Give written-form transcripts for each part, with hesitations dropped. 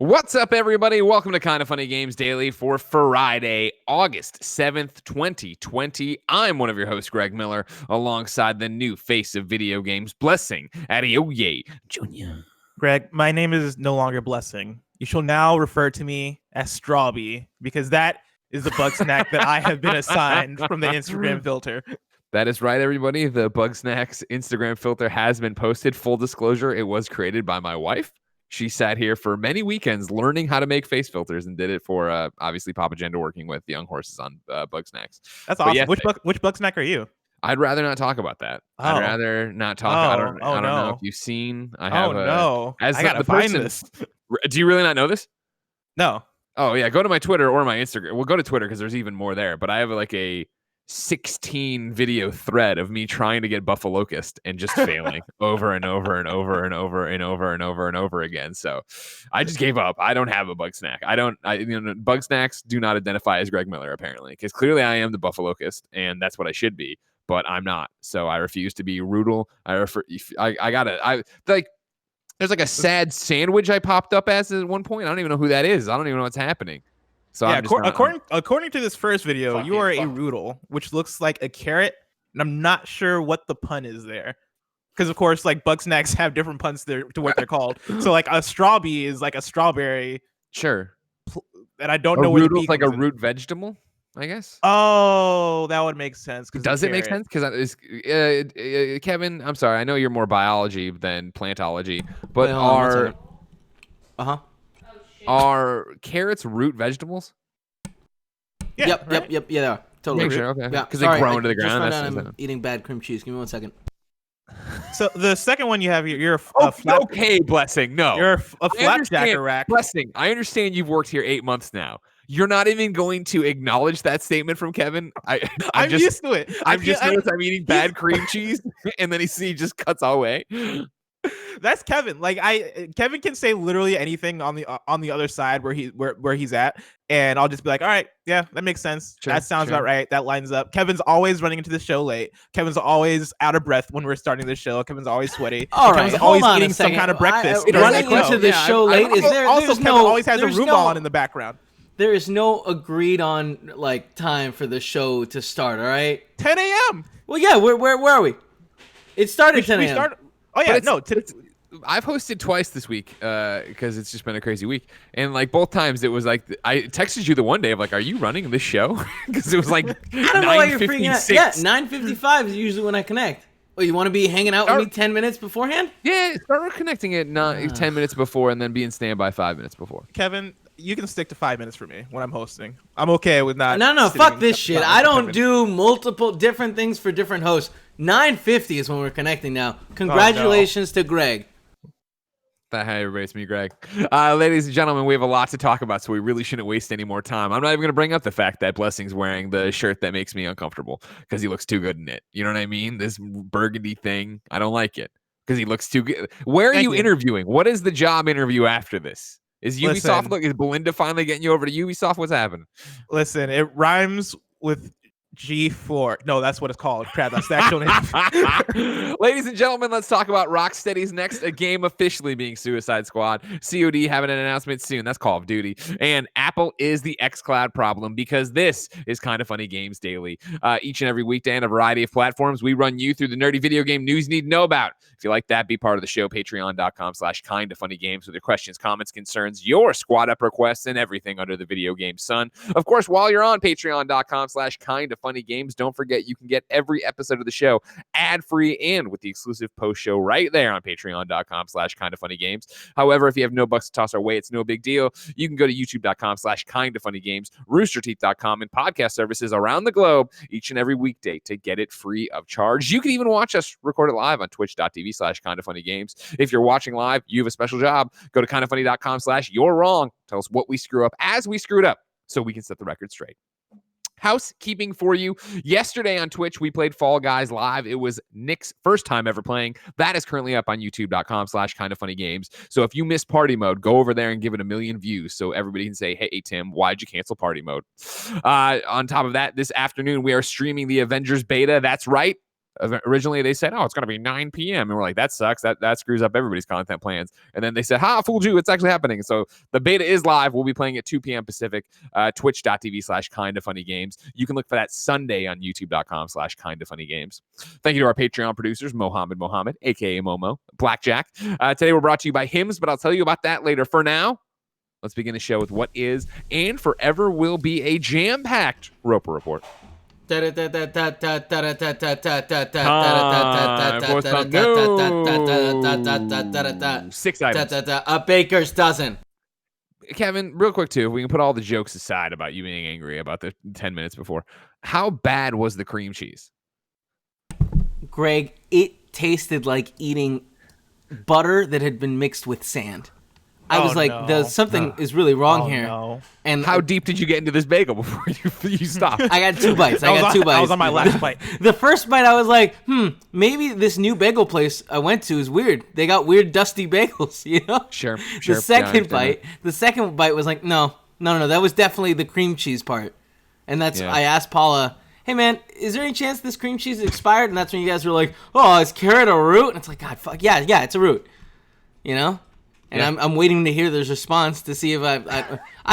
What's up, everybody? Welcome to Kinda Funny Games Daily for Friday, August 7th, 2020. I'm one of your hosts, Greg Miller, alongside the new face of video games, Blessing Adeoye Jr. Greg, my name is no longer Blessing. You shall now refer to me as Strawby, because that is the bug snack that I have been assigned from the Instagram filter. That is right, everybody. The Bugsnax Instagram filter has been posted. Full disclosure, it was created by my wife. She sat here for many weekends learning how to make face filters and did it for, obviously, Papa Gender working with Young Horses on Bugsnax. That's awesome. Yes, which bug snack are you? I'd rather not talk about that. I'd rather not talk. I don't know if you've seen. I have. I gotta find this. Do you really not know this? No. Oh yeah, go to my Twitter or my Instagram. Well, go to Twitter because there's even more there. But I have like a 16 video thread of me trying to get Buffalocust and just failing over and over and over and over and over and over and over again. So I just gave up. I don't have a bug snack. Bug snacks do not identify as Greg Miller apparently, because clearly I am the Buffalocust and that's what I should be, but I'm not. So I refuse to be Roodle. There's like a sad sandwich I popped up as at one point. I don't even know who that is. I don't even know what's happening. So yeah, according to this first video, you are a Roodle, which looks like a carrot, and I'm not sure what the pun is there. Because of course, like bug snacks have different puns to what they're called. So like a strawbee is like a strawberry. Sure. And I don't know where the like a root vegetable, I guess. Oh, that would make sense. Does it make sense? Because Kevin, I'm sorry, I know you're more biology than plantology, but are carrots root vegetables? Yeah, yep, yeah, totally. Sure, okay. Yeah, because they grow into the ground. I'm eating bad cream cheese. Give me 1 second. So the second one you have, you're okay, Blessing. No, you're a flapjacker rack. Blessing, I understand you've worked here 8 months now. You're not even going to acknowledge that statement from Kevin. I'm used to it. I'm eating bad cream cheese, and then he just cuts away. That's Kevin. Like Kevin can say literally anything on the other side where he's at, and I'll just be like, all right, yeah, that makes sense. Sure, that sounds about right. That lines up. Kevin's always running into the show late. Kevin's always out of breath when we're starting the show. Kevin's always sweaty. All right, Kevin's always eating some kind of breakfast. Running into the show late. Kevin always has a Roomba on in the background. There is no agreed on like time for the show to start. All right, 10 a.m. Well, yeah, where are we? It started 10 a.m. Oh yeah, I've hosted twice this week because it's just been a crazy week, and like both times it was like I texted you the one day of like, are you running this show? Because it was like 9:56. Yeah, 9:55 is usually when I connect. Oh, you want to be hanging out with me 10 minutes beforehand? Yeah, start connecting at 10 minutes before, and then be in standby 5 minutes before. Kevin, you can stick to 5 minutes for me when I'm hosting. I'm okay with not. No, fuck this shit. I don't do multiple different things for different hosts. 9:50 is when we're connecting now. Congratulations to Greg. Hi, everybody. It's me, Greg. Ladies and gentlemen, we have a lot to talk about, so we really shouldn't waste any more time. I'm not even going to bring up the fact that Blessing's wearing the shirt that makes me uncomfortable because he looks too good in it. You know what I mean? This burgundy thing. I don't like it because he looks too good. Where are you interviewing? What is the job interview after this? Is Ubisoft, is Belinda finally getting you over to Ubisoft? What's happening? Listen, it rhymes with G4. No, that's what it's called. Crap, that's the actual name. Ladies and gentlemen, let's talk about Rocksteady's next game officially being Suicide Squad. COD having an announcement soon. That's Call of Duty. And Apple is the xCloud problem, because this is Kinda Funny Games Daily. Each and every weekday on a variety of platforms, we run you through the nerdy video game news you need to know about. If you like that, be part of the show. Patreon.com/kindafunnygames with your questions, comments, concerns, your squad up requests, and everything under the video game sun. Of course, while you're on Patreon.com/kindafunnygames, don't forget you can get every episode of the show ad-free and with the exclusive post show right there on Patreon.com/kindafunnygames. However, if you have no bucks to toss our way, it's no big deal. You can go to YouTube.com/kindafunnygames, roosterteeth.com, and podcast services around the globe each and every weekday to get it free of charge. You can even watch us record it live on twitch.tv/kindafunnygames. If you're watching live, you have a special job. Go to kindafunny.com/you're wrong. Tell us what we screw up as we screwed up so we can set the record straight. Housekeeping for you. Yesterday on Twitch, we played Fall Guys live. It was Nick's first time ever playing. That is currently up on youtube.com/kindafunnygames. So if you missed party mode, go over there and give it 1 million views so everybody can say, hey, Tim, why'd you cancel party mode? On top of that, this afternoon, we are streaming the Avengers Beta. That's right. Originally, they said, "Oh, it's going to be 9 p.m." and we're like, "That sucks. That screws up everybody's content plans." And then they said, "Ha, fooled you. It's actually happening." So the beta is live. We'll be playing at 2 p.m. Pacific. Twitch.tv/kindafunnygames. You can look for that Sunday on YouTube.com/kindafunnygames. Thank you to our Patreon producers, Mohammed, aka Momo, Blackjack. Today we're brought to you by Hims, but I'll tell you about that later. For now, let's begin the show with what is and forever will be a jam-packed Roper Report. Six items. A baker's dozen. Kevin, real quick too, if we can put all the jokes aside about you being angry about the 10 minutes before, how bad was the cream cheese? Greg, it tasted like eating butter that had been mixed with sand. I was like, there's something is really wrong here. No. And how deep did you get into this bagel before you stopped? I got 2 bites. I was on my last bite. The first bite, I was like, maybe this new bagel place I went to is weird. They got weird, dusty bagels, you know? Sure. The second bite was like, no, that was definitely the cream cheese part. And that's, I asked Paula, hey man, is there any chance this cream cheese is expired? And that's when you guys were like, oh, is carrot a root? And it's like, God, fuck, yeah, it's a root, you know? And I'm waiting to hear their response to see if I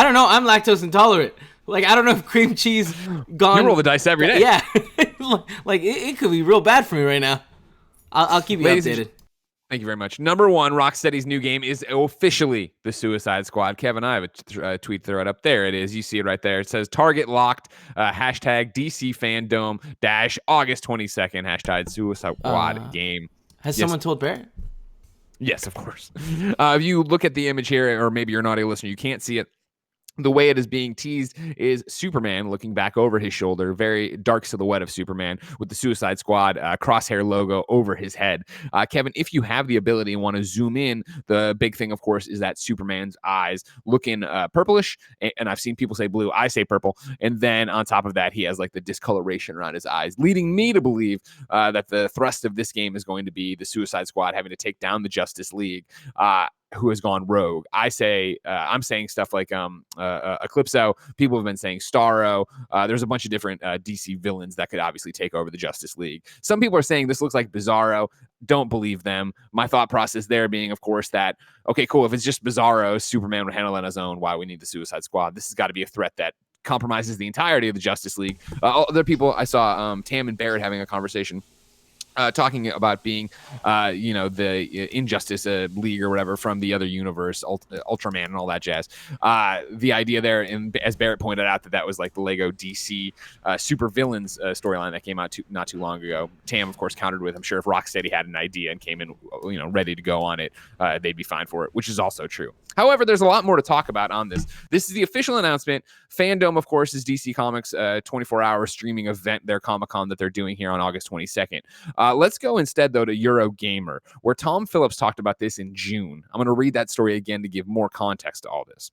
don't know. I'm lactose intolerant. Like, I don't know if cream cheese gone. You roll the dice every day. Yeah. Like, it could be real bad for me right now. I'll keep you updated. Thank you very much. Number 1, Rocksteady's new game is officially the Suicide Squad. Kevin, I have a tweet thread up there. It is. You see it right there. It says target locked, hashtag DC fandom August 22nd, hashtag Suicide Squad game. Has someone told Barrett? Yes, of course. If you look at the image here, or maybe you're an audio listener, you can't see it. The way it is being teased is Superman looking back over his shoulder, very dark silhouette of Superman with the Suicide Squad crosshair logo over his head. Kevin, if you have the ability and want to zoom in, the big thing, of course, is that Superman's eyes looking purplish, and I've seen people say blue. I say purple. And then on top of that, he has like the discoloration around his eyes, leading me to believe that the thrust of this game is going to be the Suicide Squad having to take down the Justice League. Who has gone rogue. I'm saying stuff like Eclipso. People have been saying Starro. There's a bunch of different DC villains that could obviously take over the Justice League. Some people are saying this looks like Bizarro. Don't believe them. My thought process there being, of course, that, okay, cool, if it's just Bizarro, Superman would handle it on his own. Why we need the Suicide Squad? This has got to be a threat that compromises the entirety of the Justice League. Other people, I saw Tam and Barrett having a conversation talking about being, the Injustice League or whatever from the other universe, Ultraman and all that jazz. The idea there, and as Barrett pointed out, that was like the Lego DC super villains storyline that came out not too long ago. Tam, of course, countered with, I'm sure if Rocksteady had an idea and came in, ready to go on it, they'd be fine for it, which is also true. However, there's a lot more to talk about on this. This is the official announcement. Fandom, of course, is DC Comics' 24-hour streaming event, their Comic-Con that they're doing here on August 22nd. Let's go instead, though, to Eurogamer, where Tom Phillips talked about this in June. I'm going to read that story again to give more context to all this.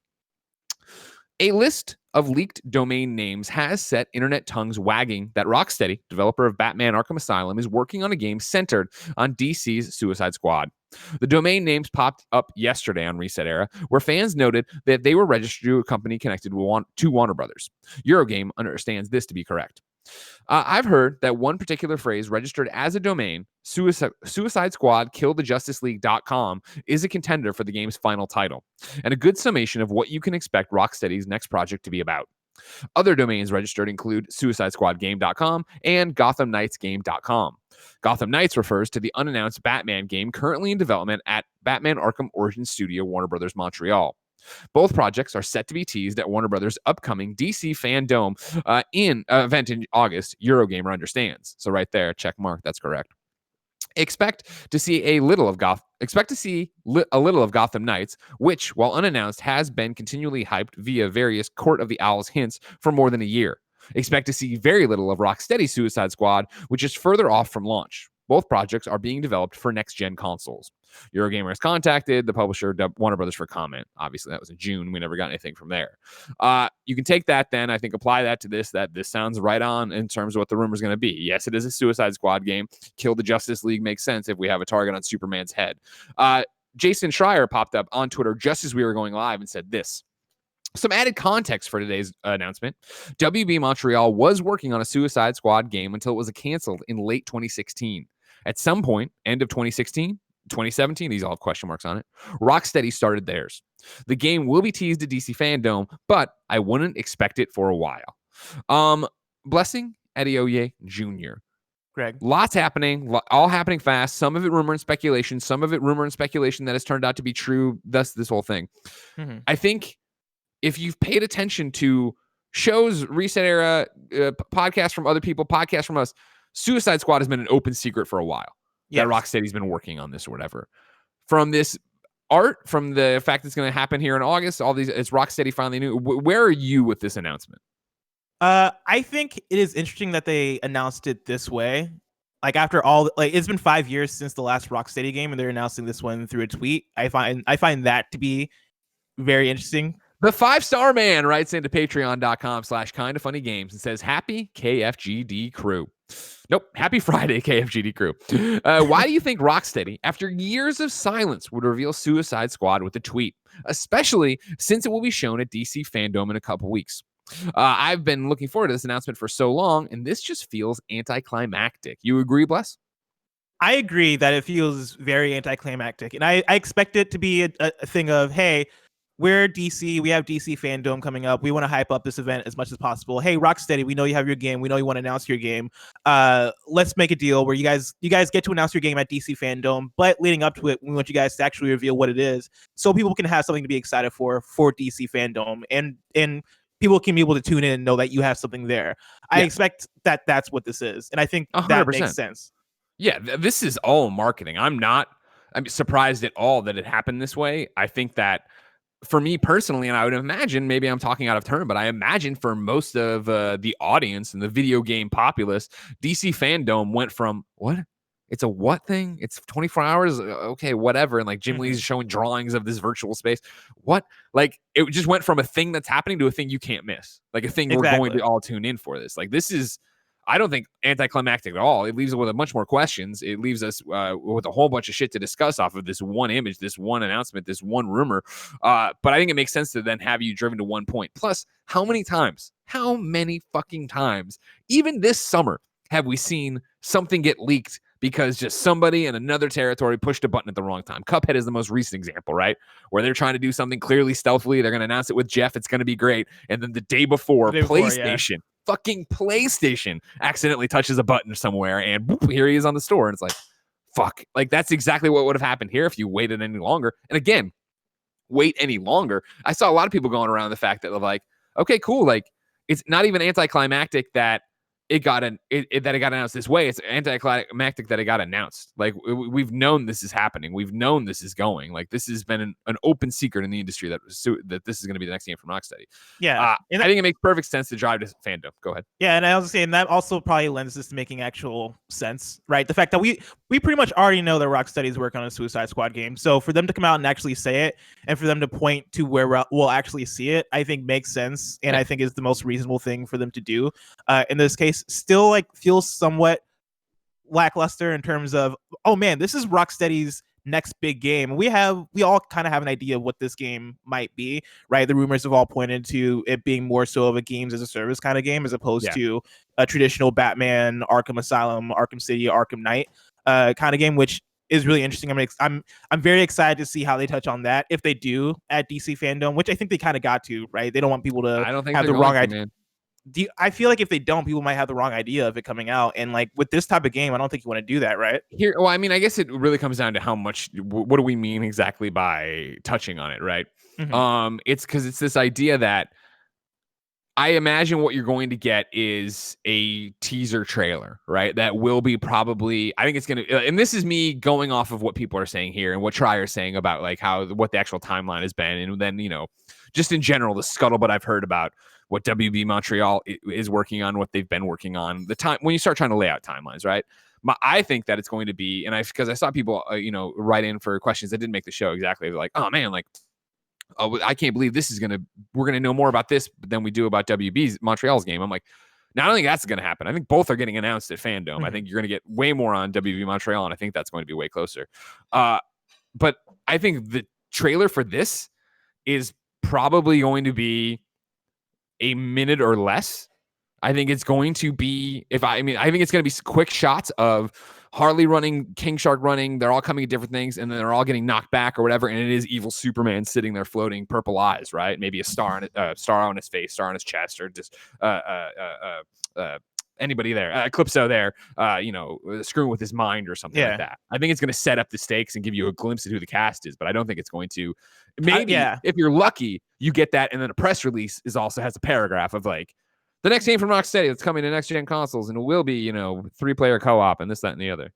A list of leaked domain names has set internet tongues wagging that Rocksteady, developer of Batman Arkham Asylum, is working on a game centered on DC's Suicide Squad. The domain names popped up yesterday on Reset Era, where fans noted that they were registered to a company connected to Warner Brothers. Eurogame understands this to be correct. I've heard that one particular phrase registered as a domain, Suicide Squad KillTheJusticeLeague.com, is a contender for the game's final title, and a good summation of what you can expect Rocksteady's next project to be about. Other domains registered include SuicideSquadGame.com and GothamKnightsGame.com. Gotham Knights refers to the unannounced Batman game currently in development at Batman Arkham Origins Studio, Warner Brothers Montreal. Both projects are set to be teased at Warner Brothers' upcoming DC Fandom event in August. Eurogamer understands. So right there, check mark. That's correct. Expect to see a little of Gotham Knights, which, while unannounced, has been continually hyped via various Court of the Owls hints for more than a year. Expect to see very little of Rocksteady Suicide Squad, which is further off from launch. Both projects are being developed for next-gen consoles. Eurogamer has contacted the publisher, Warner Brothers, for comment. Obviously, that was in June. We never got anything from there. You can take that then, I think, apply that to this, that this sounds right on in terms of what the rumor is going to be. Yes, it is a Suicide Squad game. Kill the Justice League makes sense if we have a target on Superman's head. Jason Schreier popped up on Twitter just as we were going live and said this. Some added context for today's announcement. WB Montreal was working on a Suicide Squad game until it was canceled in late 2016. At some point, end of 2016, 2017, these all have question marks on it, Rocksteady started theirs. The game will be teased at DC Fandom, but I wouldn't expect it for a while. Blessing Adeoye Jr. Greg. Lots happening, all happening fast. Some of it rumor and speculation. Some of it rumor and speculation that has turned out to be true. Thus, this whole thing. Mm-hmm. I think if you've paid attention to shows, Reset Era, podcasts from other people, podcasts from us, Suicide Squad has been an open secret for a while. Yes. That Rocksteady's been working on this or whatever. From this art, from the fact it's going to happen here in August, all these, it's Rocksteady finally knew. Where are you with this announcement? I think it is interesting that they announced it this way. Like after all, like it's been 5 years since the last Rocksteady game, and they're announcing this one through a tweet. I find that to be very interesting. The 5-star man writes into patreon.com/kindafunnygames and says, happy KFGD crew. Nope. Happy Friday, KFGD crew. Why do you think Rocksteady, after years of silence, would reveal Suicide Squad with a tweet, especially since it will be shown at DC Fandom in a couple weeks? I've been looking forward to this announcement for so long, and this just feels anticlimactic. You agree, Bless? I agree that it feels very anticlimactic, and I expect it to be a thing of, hey, we're DC. We have DC Fandom coming up. We want to hype up this event as much as possible. Hey, Rocksteady, we know you have your game. We know you want to announce your game. Let's make a deal where you guys get to announce your game at DC Fandom, but leading up to it, we want you guys to actually reveal what it is, so people can have something to be excited for DC Fandom, and people can be able to tune in and know that you have something there. I expect that that's what this is, and I think 100%. That makes sense. Yeah, this is all marketing. I'm surprised at all that it happened this way. I think that for me personally, and I would imagine, maybe I'm talking out of turn, but I imagine for most of the audience and the video game populace, DC Fandom went from, what? It's a what thing? It's 24 hours? Okay, whatever. And like Jim Lee's showing drawings of this virtual space. What? Like it just went from a thing that's happening to a thing you can't miss. Like a thing we're going to all tune in for this. Like this is, I don't think anticlimactic at all. It leaves us with a bunch more questions. It leaves us with a whole bunch of shit to discuss off of this one image, this one announcement, this one rumor. But I think it makes sense to then have you driven to one point. Plus, how many fucking times, even this summer, have we seen something get leaked because just somebody in another territory pushed a button at the wrong time? Cuphead is the most recent example, right? Where they're trying to do something clearly stealthily. They're going to announce it with Geoff. It's going to be great. And then the day before, PlayStation. Fucking PlayStation accidentally touches a button somewhere and boop, here he is on the store. And it's like, fuck. Like, that's exactly what would have happened here if you waited any longer. And again, wait any longer. I saw a lot of people going around the fact that like, okay, cool. Like, it's not even anticlimactic that it got announced this way. It's anticlimactic that it got announced. Like we've known this is happening. We've known this is going. Like this has been an open secret in the industry that this is going to be the next game from Rocksteady. Yeah, I think it makes perfect sense to drive to Fandom. Go ahead. Yeah, and I was saying that also probably lends this to making actual sense, right? The fact that we pretty much already know that Rocksteady's working on a Suicide Squad game, so for them to come out and actually say it, and for them to point to where we'll actually see it, I think makes sense, and I think is the most reasonable thing for them to do. In this case, still like feels somewhat lackluster in terms of, oh man, this is Rocksteady's next big game. We all kind of have an idea of what this game might be, right? The rumors have all pointed to it being more so of a games as a service kind of game as opposed to a traditional Batman, Arkham Asylum, Arkham City, Arkham Knight kind of game, which is really interesting. I'm very excited to see how they touch on that if they do at DC Fandom, which I think they kind of got to, right? They don't want people to have the wrong idea. I feel like if they don't, people might have the wrong idea of it coming out. And like with this type of game, I don't think you want to do that, right? Well, I mean, I guess it really comes down to how much, what do we mean exactly by touching on it, right? Mm-hmm. It's because it's this idea that I imagine what you're going to get is a teaser trailer, right? That will be probably, I think it's going to, and this is me going off of what people are saying here and what Trier's saying about like what the actual timeline has been. And then, just in general, the scuttlebutt I've heard about what WB Montreal is working on, what they've been working on, the time when you start trying to lay out timelines, right? I think that it's going to be, and because I saw people, write in for questions that didn't make the show exactly. They're like, oh man, like, oh, I can't believe we're going to know more about this than we do about WB's Montreal's game. I'm like, no, I don't think that's going to happen. I think both are getting announced at Fandom. Mm-hmm. I think you're going to get way more on WB Montreal, and I think that's going to be way closer. But I think the trailer for this is probably going to be a minute or less. I think it's going to be I think it's going to be quick shots of Harley running, King Shark running. They're all coming at different things, and then they're all getting knocked back or whatever. And it is evil Superman sitting there floating, purple eyes, right? Maybe a star on his face, star on his chest, or just anybody there, Eclipso there, screwing with his mind or something like that. I think it's going to set up the stakes and give you a glimpse of who the cast is, but I don't think it's going to. Maybe if you're lucky, you get that, and then a press release has a paragraph of like, the next game from Rocksteady that's coming to next-gen consoles, and it will be, 3-player co-op and this, that, and the other.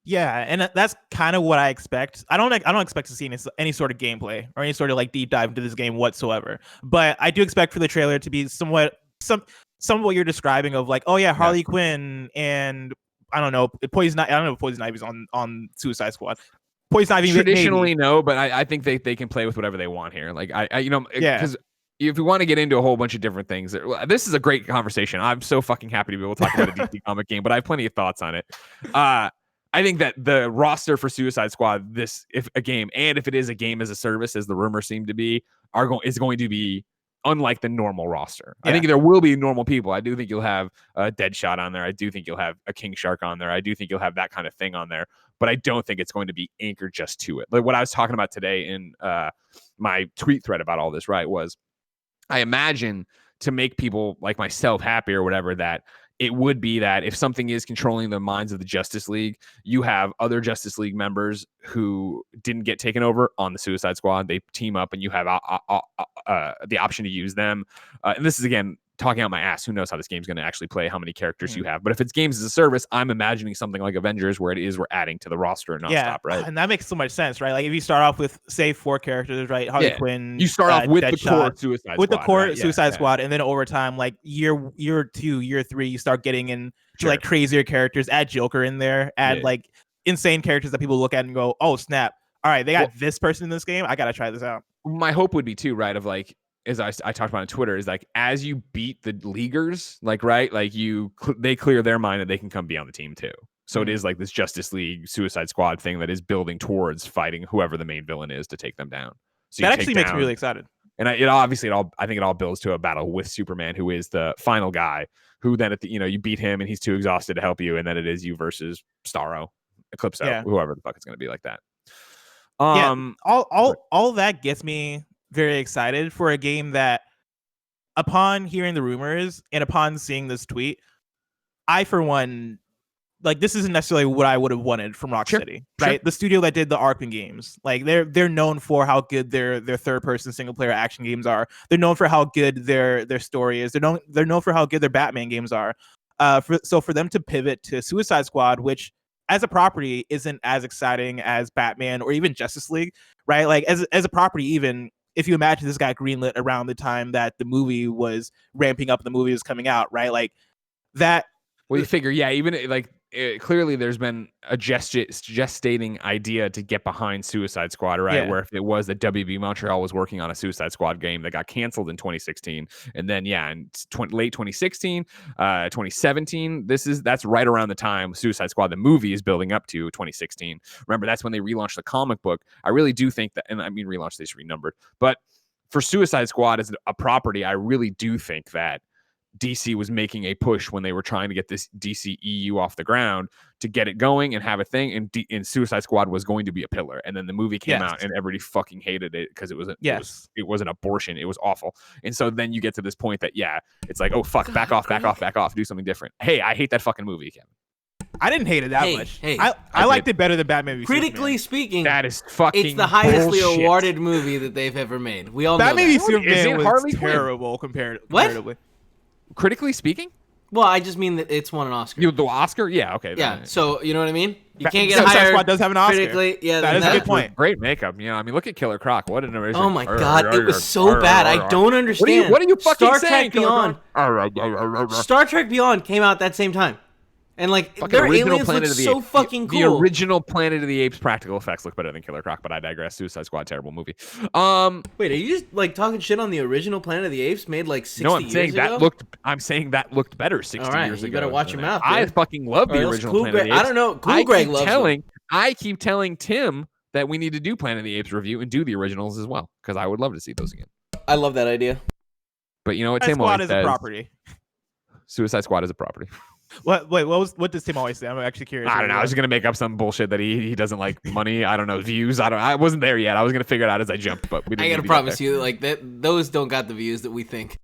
Yeah, and that's kind of what I expect. I don't expect to see any sort of gameplay or any sort of like deep dive into this game whatsoever. But I do expect for the trailer to be some of what you're describing of like, oh yeah, Harley Quinn and I don't know, Poison. I don't know if Poison Ivy's on Suicide Squad. Poison Ivy traditionally no, but I think they can play with whatever they want here. Like because if we want to get into a whole bunch of different things, this is a great conversation. I'm so fucking happy to be able to talk about a DC comic game, but I have plenty of thoughts on it. I think that the roster for Suicide Squad, if it is a game as a service, as the rumors seem to be, is going to be unlike the normal roster. I think there will be normal people. I do think you'll have a Deadshot on there. I do think you'll have a King Shark on there. I do think you'll have that kind of thing on there, but I don't think it's going to be anchored just to it. Like what I was talking about today in my tweet thread about all this, right, was I imagine to make people like myself happy or whatever, that it would be that if something is controlling the minds of the Justice League, you have other Justice League members who didn't get taken over on the Suicide Squad. They team up and you have the option to use them. And this is, again, talking out my ass. Who knows how this game's going to actually play, how many characters you have. But if it's games as a service, I'm imagining something like Avengers where we're adding to the roster and nonstop, right? And that makes so much sense, right? Like if you start off with, say, 4 characters, right? Harley Quinn. You start off with Deadshot, the core Suicide Squad. With the core Suicide Squad. And then over time, like year 2, year 3, you start getting into like crazier characters. Add Joker in there. Add like insane characters that people look at and go, oh, snap. All right, they got this person in this game. I got to try this out. My hope would be too, right? Of like, as I talked about on Twitter, is like as you beat the leaguers, like right, like they clear their mind that they can come be on the team too. So it is like this Justice League Suicide Squad thing that is building towards fighting whoever the main villain is to take them down. So that actually makes me really excited. And I think it all builds to a battle with Superman, who is the final guy. Who then you beat him and he's too exhausted to help you, and then it is you versus Starro, Eclipso, whoever the fuck it's going to be like that. All that gets me very excited for a game that, upon hearing the rumors and upon seeing this tweet, I, for one, like, this isn't necessarily what I would have wanted from Rocksteady, right? Sure. The studio that did the Arkham games, like they're known for how good their third-person single-player action games are. They're known for how good their story is. They're known for how good their Batman games are. So for them to pivot to Suicide Squad, which as a property isn't as exciting as Batman or even Justice League, right? Like as a property, even if you imagine this got greenlit around the time that the movie was ramping up, the movie was coming out, right? Like that. Well, you figure, even like clearly there's been a gestating idea to get behind Suicide Squad, right? Where if it was that WB Montreal was working on a Suicide Squad game that got canceled in 2016, and then in late 2016, 2017, that's right around the time Suicide Squad the movie is building up to 2016. Remember, that's when they relaunched the comic book. I really do think that, and I mean relaunched, they renumbered, but for Suicide Squad as a property, I really do think that DC was making a push when they were trying to get this DC EU off the ground to get it going and have a thing. And Suicide Squad was going to be a pillar. And then the movie came out and everybody fucking hated it because it was an abortion. It was awful. And so then you get to this point that, it's like, oh, fuck, back off, do something different. Hey, I hate that fucking movie, Kevin. I didn't hate it that much. I liked it better than Batman v Critically speaking, that is fucking it's the highest awarded movie that they've ever made. We all know Batman v that. Superman was terrible comparatively. Critically speaking? Well, I just mean that it's won an Oscar. The Oscar? Yeah, okay. Yeah, so you know what I mean? You can't get Suicide higher. Squad does have an Oscar. Critically, that is a good point. Great makeup. I mean, look at Killer Croc. What an original. Oh my god, it was so bad. I don't understand. What are you fucking Star saying? Trek Beyond. Star Trek Beyond came out that same time. And like their aliens look so fucking cool. The original Planet of the Apes practical effects look better than Killer Croc, but I digress. Suicide Squad, terrible movie. Wait, are you just like talking shit on the original Planet of the Apes made like 60 years ago? I'm saying that looked better 60 years ago. You better watch your mouth. I fucking love the original Planet of the Apes. I don't know. Cool Greg loves it. I keep telling Tim that we need to do Planet of the Apes review and do the originals as well, because I would love to see those again. I love that idea. But you know what Suicide Tim always Squad is says? a property. Suicide Squad is a property. What does Tim always say? I'm actually curious. I don't know. I was gonna make up some bullshit that he doesn't like money. I don't know, views. I wasn't there yet. I was gonna figure it out as I jumped, but we didn't. I gotta promise you, like those don't got the views that we think.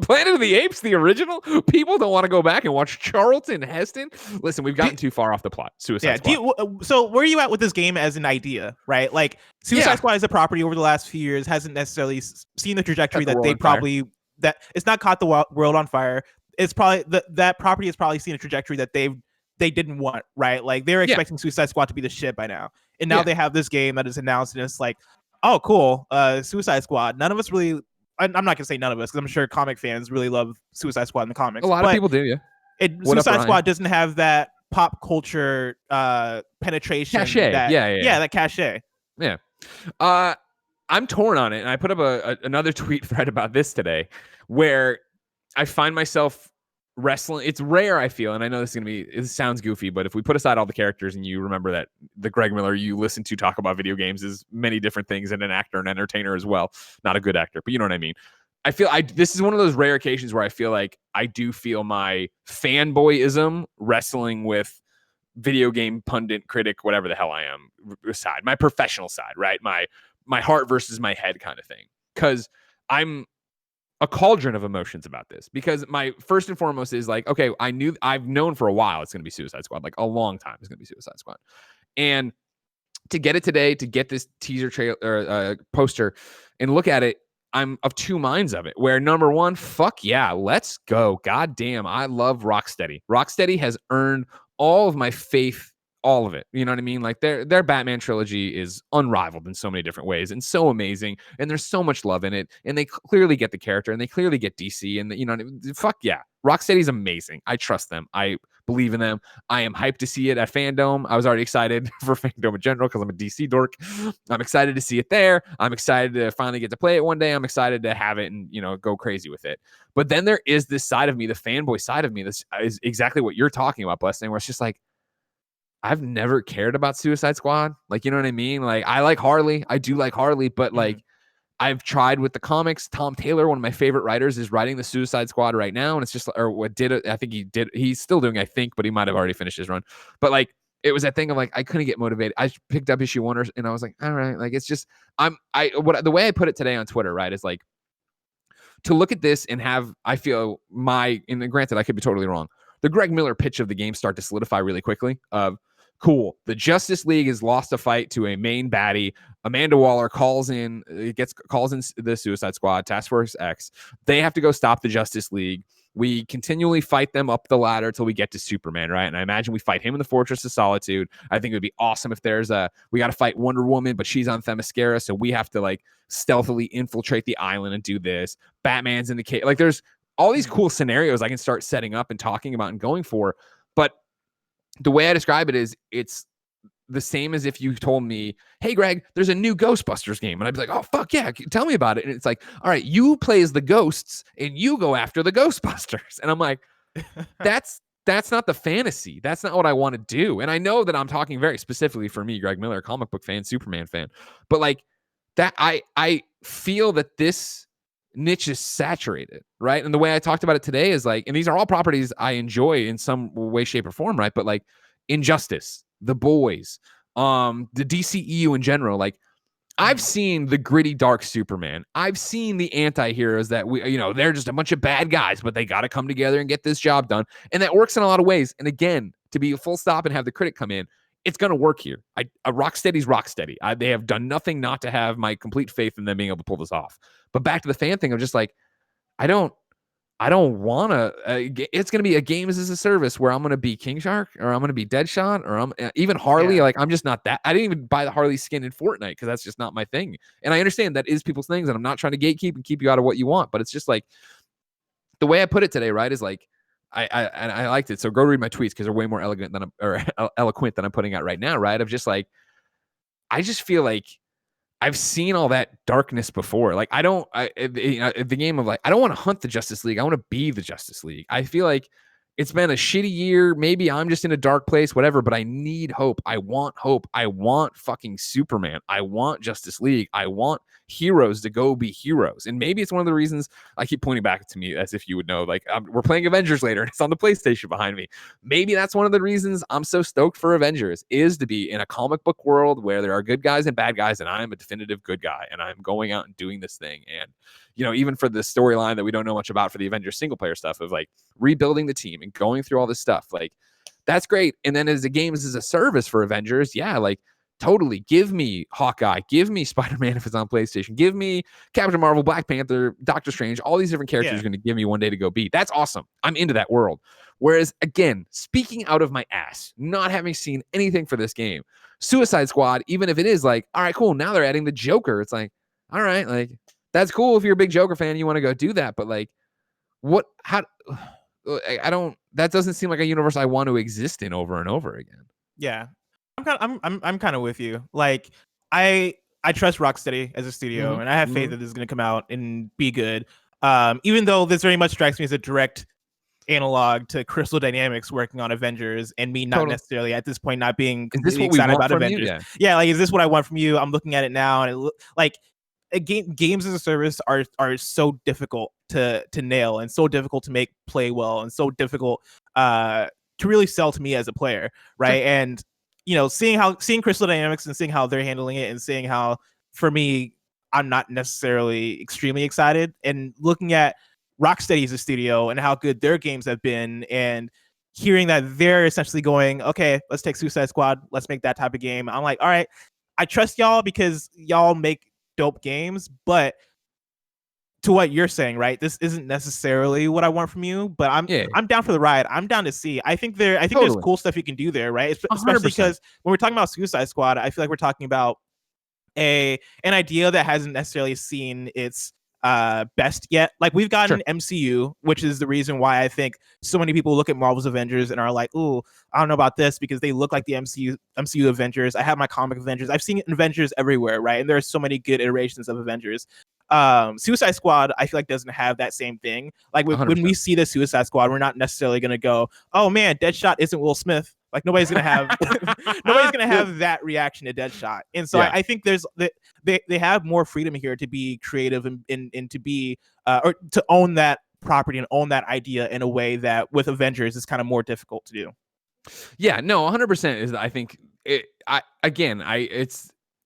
Planet of the Apes, the original. People don't want to go back and watch Charlton Heston. Listen, we've gotten too far off the plot. Suicide Squad. So where are you at with this game as an idea, right? Like Suicide Squad as a property over the last few years hasn't necessarily seen the trajectory that they probably that it's not caught the world on fire. It's probably that property has probably seen a trajectory that they didn't want, right? Like they were expecting Suicide Squad to be the shit by now, and now they have this game that is announced, and it's like, oh, cool, Suicide Squad. None of us really. I'm not gonna say none of us because I'm sure comic fans really love Suicide Squad in the comics. A lot of people do, yeah. Suicide Squad doesn't have that pop culture penetration. Cachet. That cachet. Yeah. I'm torn on it, and I put up another tweet thread about this today where I find myself wrestling. It's rare, I feel, and I know it sounds goofy, but if we put aside all the characters and you remember that the Greg Miller you listen to talk about video games is many different things and an actor and entertainer as well. Not a good actor, but you know what I mean. I feel this is one of those rare occasions where I feel like I do feel my fanboyism wrestling with video game pundit, critic, whatever the hell I am side, my professional side, right? My heart versus my head kind of thing. Because I'm a cauldron of emotions about this, because my first and foremost is like, okay, I've known for a while it's going to be Suicide Squad, like a long time it's going to be Suicide Squad. And to get it today, to get this teaser trailer or poster and look at it, I'm of two minds of it, where number one, fuck yeah, let's go. God damn, I love Rocksteady. Rocksteady has earned all of my faith, all of it. You know what I mean? Like their Batman trilogy is unrivaled in so many different ways and so amazing. And there's so much love in it. And they clearly get the character and they clearly get DC. And you know, fuck yeah. Rocksteady's amazing. I trust them. I believe in them. I am hyped to see it at Fandom. I was already excited for Fandom in general because I'm a DC dork. I'm excited to see it there. I'm excited to finally get to play it one day. I'm excited to have it and, you know, go crazy with it. But then there is this side of me, the fanboy side of me, this is exactly what you're talking about, Blessing, where it's just like, I've never cared about Suicide Squad. Like, you know what I mean? Like, I like Harley. I do like Harley, but like, I've tried with the comics. Tom Taylor, one of my favorite writers, is writing the Suicide Squad right now. And it's just, or what did it? I think he's still doing, I think, but he might have already finished his run. But like, it was that thing of like, I couldn't get motivated. I picked up issue 1 and I was like, all right, like, it's just, the way I put it today on Twitter, right, is like, to look at this and have, I feel and granted, I could be totally wrong, the Greg Miller pitch of the game start to solidify really quickly of, cool, the Justice League has lost a fight to a main baddie. Amanda Waller calls in the Suicide Squad, Task Force X. They have to go stop the Justice League. We continually fight them up the ladder till we get to Superman, right? And I imagine we fight him in the Fortress of Solitude. I think it would be awesome if we got to fight Wonder Woman, but she's on Themyscira, so we have to like stealthily infiltrate the island and do this. Batman's in the cave. Like, there's all these cool scenarios I can start setting up and talking about and going for, but the way I describe it is it's the same as if you told me, hey, Greg, there's a new Ghostbusters game. And I'd be like, oh, fuck yeah, tell me about it. And it's like, all right, you play as the ghosts and you go after the Ghostbusters. And I'm like, that's not the fantasy. That's not what I want to do. And I know that I'm talking very specifically for me, Greg Miller, comic book fan, Superman fan. But like that, I feel that this niche is saturated, right? And the way I talked about it today is like, and these are all properties I enjoy in some way, shape, or form, right? But like Injustice, The Boys, the DCEU in general, like I've seen the gritty, dark Superman. I've seen the anti-heroes that they're just a bunch of bad guys, but they got to come together and get this job done. And that works in a lot of ways. And again, to be a full stop and have the critic come in, it's going to work here. Rocksteady's Rocksteady. They have done nothing not to have my complete faith in them being able to pull this off. But back to the fan thing, I'm just like, I don't want to. It's going to be a games as a service where I'm going to be King Shark or I'm going to be Deadshot or I'm even Harley. Yeah. Like, I'm just not that. I didn't even buy the Harley skin in Fortnite because that's just not my thing. And I understand that is people's things, and I'm not trying to gatekeep and keep you out of what you want. But it's just like the way I put it today, right? Is like I liked it. So go read my tweets because they're way more eloquent than I'm putting out right now, right? Of just like, I just feel like I've seen all that darkness before. Like, the game of like, I don't want to hunt the Justice League. I want to be the Justice League. I feel like it's been a shitty year. Maybe I'm just in a dark place, whatever, but I need hope. I want hope. I want fucking Superman. I want Justice League. I want heroes to go be heroes. And maybe it's one of the reasons I keep pointing back to me as if you would know, like, we're playing Avengers later and it's on the PlayStation behind me. Maybe that's one of the reasons I'm so stoked for Avengers, is to be in a comic book world where there are good guys and bad guys, and I'm a definitive good guy, and I'm going out and doing this thing. And, you know, even for the storyline that we don't know much about for the Avengers single player stuff of like rebuilding the team and going through all this stuff, like, that's great. And then as the games as a service for Avengers, yeah, like, totally give me Hawkeye, give me Spider-Man if it's on PlayStation, give me Captain Marvel, Black Panther, Doctor Strange, all these different characters are going to give me one day to go beat. That's awesome. I'm into that world. Whereas, again, speaking out of my ass, not having seen anything for this game, Suicide Squad, even if it is like, all right, cool, now they're adding the Joker. It's like, all right, like, that's cool if you're a big Joker fan, you want to go do that. But like, what, how, I don't, that doesn't seem like a universe I want to exist in over and over again. Yeah. I'm kind of with you. Like, I trust Rocksteady as a studio, and I have faith that this is going to come out and be good. Even though this very much strikes me as a direct analog to Crystal Dynamics working on Avengers, and me not necessarily at this point not being completely excited about Avengers. Yeah, like, is this what I want from you? I'm looking at it now, and like, games as a service are so difficult to nail, and so difficult to make play well, and so difficult to really sell to me as a player, right? Sure. And you know, seeing Crystal Dynamics and seeing how they're handling it, and seeing how, for me, I'm not necessarily extremely excited, and looking at Rocksteady as a studio and how good their games have been, and hearing that they're essentially going, okay, let's take Suicide Squad, let's make that type of game. I'm like, all right, I trust y'all because y'all make dope games, but to what you're saying, right? This isn't necessarily what I want from you, but I'm down for the ride. I'm down to see. I think there's cool stuff you can do there, right? Especially 100%. Because when we're talking about Suicide Squad, I feel like we're talking about an idea that hasn't necessarily seen its best yet. Like, we've gotten MCU, which is the reason why I think so many people look at Marvel's Avengers and are like, "Ooh, I don't know about this," because they look like the MCU Avengers. I have my comic Avengers. I've seen Avengers everywhere, right? And there are so many good iterations of Avengers. Suicide Squad, I feel like, doesn't have that same thing. Like, when we see the Suicide Squad, we're not necessarily gonna go, "Oh man, Deadshot isn't Will Smith." Like, nobody's gonna have that reaction to Deadshot. And so I think they have more freedom here to be creative and to be or to own that property and own that idea in a way that with Avengers is kind of more difficult to do. Yeah, no, 100% is, I think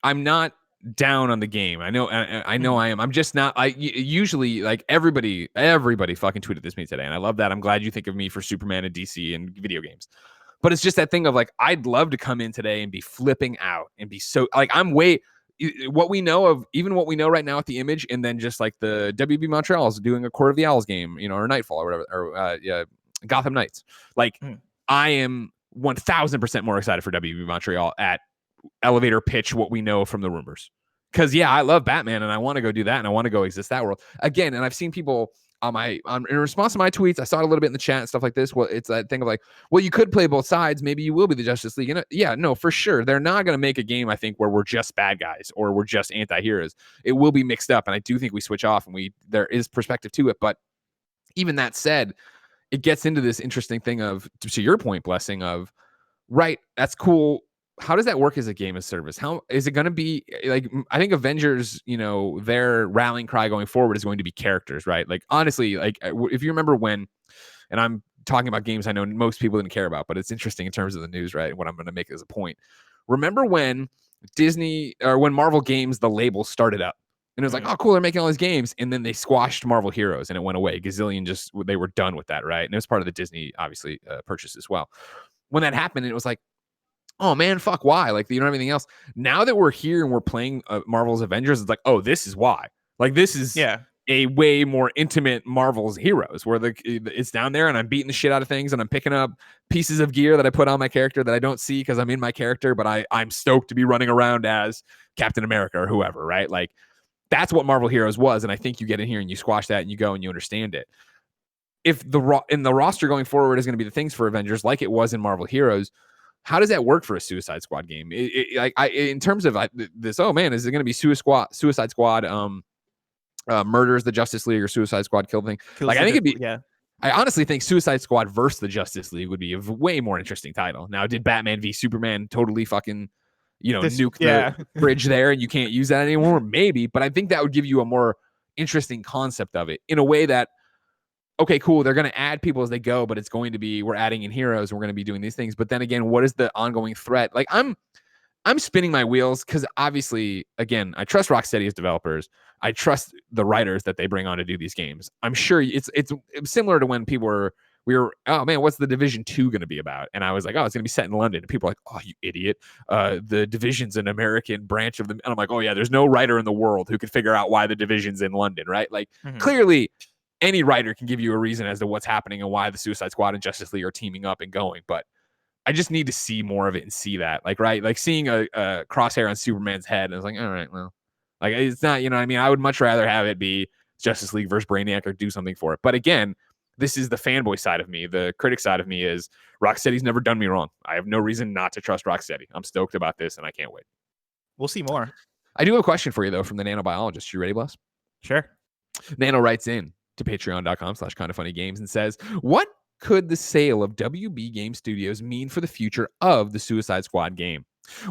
I'm not down on the game. I know I am. I'm just not. Usually, like, everybody fucking tweeted this me today, and I love that. I'm glad you think of me for Superman and DC and video games. But it's just that thing of like, I'd love to come in today and be flipping out and be so like, what we know right now at the Image, and then just like the WB Montreal's doing a Court of the Owls game, you know, or Nightfall or whatever, or Gotham Knights. Like, I am 1000% more excited for WB Montreal at elevator pitch what we know from the rumors. Because I love Batman and I want to go do that and I want to go exist that world again. And I've seen people in response to my tweets, I saw it a little bit in the chat and stuff like this. Well, it's that thing of like, well, you could play both sides. Maybe you will be the Justice League. And yeah, no, for sure. They're not going to make a game, I think, where we're just bad guys or we're just anti-heroes. It will be mixed up. And I do think we switch off and there is perspective to it. But even that said, it gets into this interesting thing of, to your point, Blessing, of, right, that's cool. How does that work as a game of service? How is it going to be like? I think Avengers, you know, their rallying cry going forward is going to be characters, right? Like, honestly, like, if you remember when, and I'm talking about games I know most people didn't care about, but it's interesting in terms of the news, right? What I'm going to make as a point. Remember when when Marvel Games, the label started up, and it was like, oh, cool, they're making all these games, and then they squashed Marvel Heroes, and it went away. Gazillion they were done with that, right? And it was part of the Disney, obviously, purchase as well. When that happened, it was like, oh man, fuck, why? Like, you don't have anything else. Now that we're here and we're playing Marvel's Avengers, it's like, oh, this is why. Like, this is a way more intimate Marvel's Heroes, where it's down there and I'm beating the shit out of things and I'm picking up pieces of gear that I put on my character that I don't see because I'm in my character, but I'm stoked to be running around as Captain America or whoever, right? Like, that's what Marvel Heroes was, and I think you get in here and you squash that and you go and you understand it. If in the roster going forward is going to be the things for Avengers like it was in Marvel Heroes, how does that work for a Suicide Squad game? In terms of this, oh man, is it going to be Suicide Squad murders the Justice League or Suicide Squad kill thing? I think it'd be I honestly think Suicide Squad versus the Justice League would be a way more interesting title. Now, did Batman v Superman totally fucking, nuke the bridge there and you can't use that anymore? Maybe, but I think that would give you a more interesting concept of it in a way that, okay, cool, they're going to add people as they go, but it's going to be, we're adding in heroes and we're going to be doing these things. But then again, what is the ongoing threat? Like, I'm spinning my wheels because obviously, again, I trust Rocksteady as developers. I trust the writers that they bring on to do these games. I'm sure it's similar to when we were, oh man, what's the Division 2 going to be about? And I was like, oh, it's going to be set in London. And people are like, oh, you idiot. The Division's an American branch of them. And I'm like, oh yeah, there's no writer in the world who could figure out why the Division's in London, right? Like, clearly any writer can give you a reason as to what's happening and why the Suicide Squad and Justice League are teaming up and going. But I just need to see more of it and see that, like, right? Like seeing a crosshair on Superman's head. And I was like, all right, well, like, it's not, what I mean? I would much rather have it be Justice League versus Brainiac or do something for it. But again, this is the fanboy side of me. The critic side of me is Rocksteady's never done me wrong. I have no reason not to trust Rocksteady. I'm stoked about this and I can't wait. We'll see more. I do have a question for you though from the Nano Biologist. You ready, Bless? Sure. Nano writes in to patreon.com/kindoffunnygames and says, what could the sale of WB Game Studios mean for the future of the Suicide Squad game?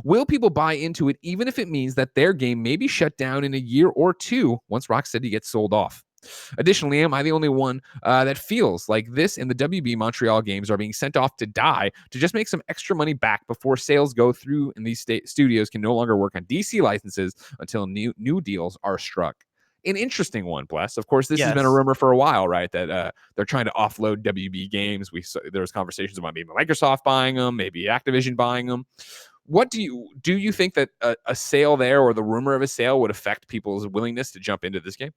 Will people buy into it even if it means that their game may be shut down in a year or two once Rocksteady gets sold off? Additionally, am I the only one that feels like this and the WB Montreal games are being sent off to die to just make some extra money back before sales go through and these studios can no longer work on DC licenses until new deals are struck? An interesting one, Bless. Of course, this has been a rumor for a while, right? That they're trying to offload WB games. There was conversations about maybe Microsoft buying them, maybe Activision buying them. What do you think that a sale there or the rumor of a sale would affect people's willingness to jump into this game?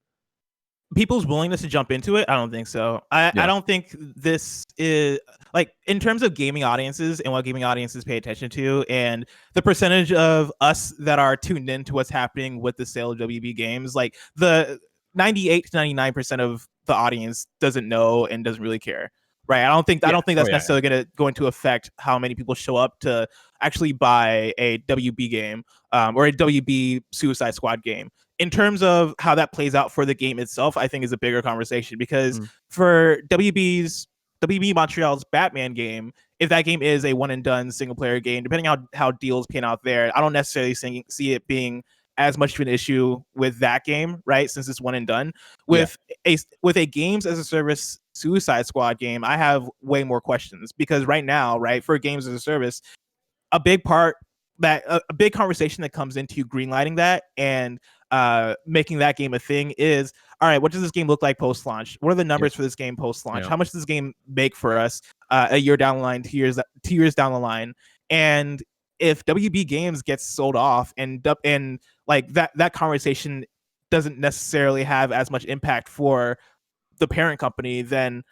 People's willingness to jump into it? I don't think so. I don't think this is, like, in terms of gaming audiences and what gaming audiences pay attention to and the percentage of us that are tuned into what's happening with the sale of WB games, like the 98 to 99% of the audience doesn't know and doesn't really care. Right. I don't think that's necessarily going to affect how many people show up to actually buy a WB game or a WB Suicide Squad game. In terms of how that plays out for the game itself, I think is a bigger conversation because for WB Montreal's Batman game, if that game is a one and done single player game, depending on how deals pan out there, I don't necessarily see it being as much of an issue with that game, right? Since it's one and done. With a games as a service Suicide Squad game, I have way more questions because right now, right, for games as a service, a big conversation that comes into greenlighting that and making that game a thing is, all right, what does this game look like post-launch? What are the numbers for this game post-launch? How much does this game make for us a year down the line, 2 years down the line? And if WB Games gets sold off and like that conversation doesn't necessarily have as much impact for the parent company, then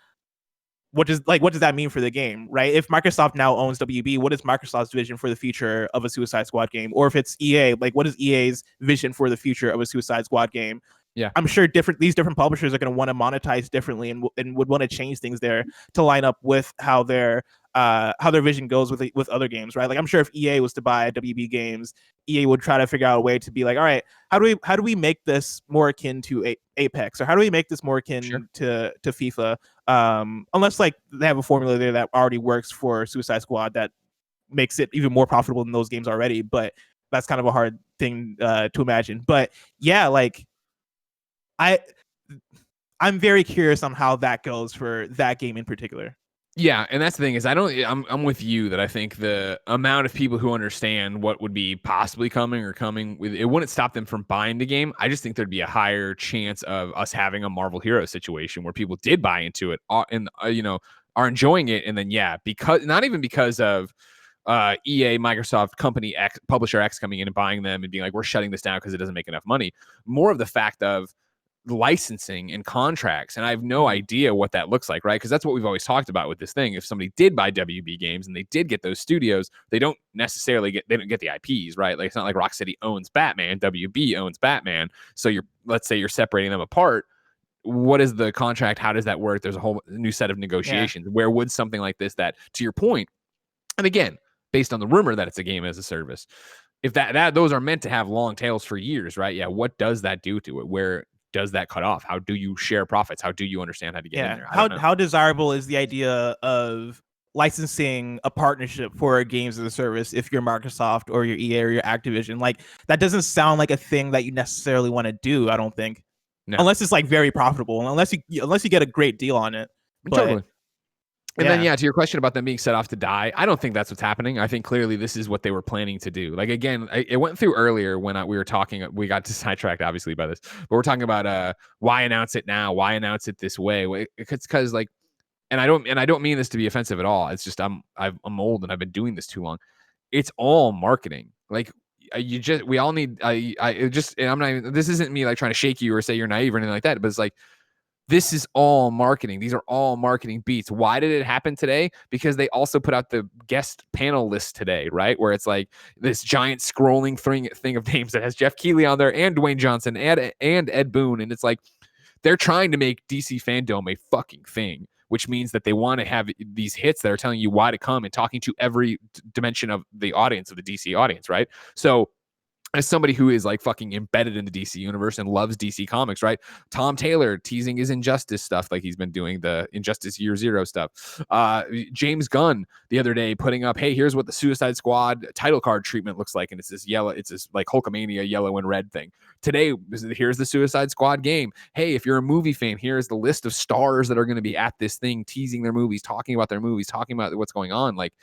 what does that mean for the game, right? If Microsoft now owns WB, what is Microsoft's vision for the future of a Suicide Squad game? Or if it's EA, like what is EA's vision for the future of a Suicide Squad game? Yeah, I'm sure these different publishers are going to want to monetize differently and would want to change things there to line up with how their vision goes with other games, right? Like I'm sure if EA was to buy WB Games, EA would try to figure out a way to be like, all right, how do we make this more akin to Apex, or how do we make this more akin to FIFA? Unless like they have a formula there that already works for Suicide Squad that makes it even more profitable than those games already, but that's kind of a hard thing to imagine. But yeah, like I'm very curious on how that goes for that game in particular. Yeah, and that's the thing is I'm with you that I think the amount of people who understand what would be possibly coming with it wouldn't stop them from buying the game. I just think there'd be a higher chance of us having a Marvel Hero situation where people did buy into it and are enjoying it, and then because not even because of EA, Microsoft, company X, publisher X coming in and buying them and being like, we're shutting this down because it doesn't make enough money. More of the fact of licensing and contracts, and I have no idea what that looks like, right? Because that's what we've always talked about with this thing. If somebody did buy WB Games and they did get those studios, they don't get the IPs, right? Like it's not like Rocksteady owns Batman, WB owns Batman. So let's say you're separating them apart. What is the contract? How does that work? There's a whole new set of negotiations. Where would something like this, that to your point, and again, based on the rumor that it's a game as a service, if that those are meant to have long tails for years, right? Yeah, what does that do to it? Where does that cut off? How do you share profits? How do you understand how to get in there? How desirable is the idea of licensing a partnership for a games as a service if you're Microsoft or your EA or your Activision? Like, that doesn't sound like a thing that you necessarily want to do, I don't think. No. Unless it's like very profitable, unless you get a great deal on it. Totally. And then, to your question about them being set off to die, I don't think that's what's happening. I think clearly this is what they were planning to do. Like, again, it went through earlier when we were talking. We got sidetracked, obviously, by this. But we're talking about why announce it now? Why announce it this way? It's because, like, and I don't mean this to be offensive at all. It's just I'm old and I've been doing this too long. It's all marketing. Like, we all need. And I'm not even. This isn't me like trying to shake you or say you're naive or anything like that. But it's like, this is all marketing. These are all marketing beats. Why did it happen today? Because they also put out the guest panel list today, right? Where it's like this giant scrolling thing of names that has Jeff Keighley on there and Dwayne Johnson and Ed Boon. And it's like they're trying to make DC Fandom a fucking thing, which means that they want to have these hits that are telling you why to come and talking to every dimension of the audience, of the DC audience, right? So as somebody who is like fucking embedded in the DC universe and loves DC comics, right? Tom Taylor teasing his Injustice stuff, like he's been doing the Injustice Year Zero stuff. James Gunn the other day putting up, hey, here's what the Suicide Squad title card treatment looks like. And it's this yellow, it's this like Hulkamania yellow and red thing. Today, here's the Suicide Squad game. Hey, if you're a movie fan, here's the list of stars that are going to be at this thing, teasing their movies, talking about their movies, talking about what's going on. Like,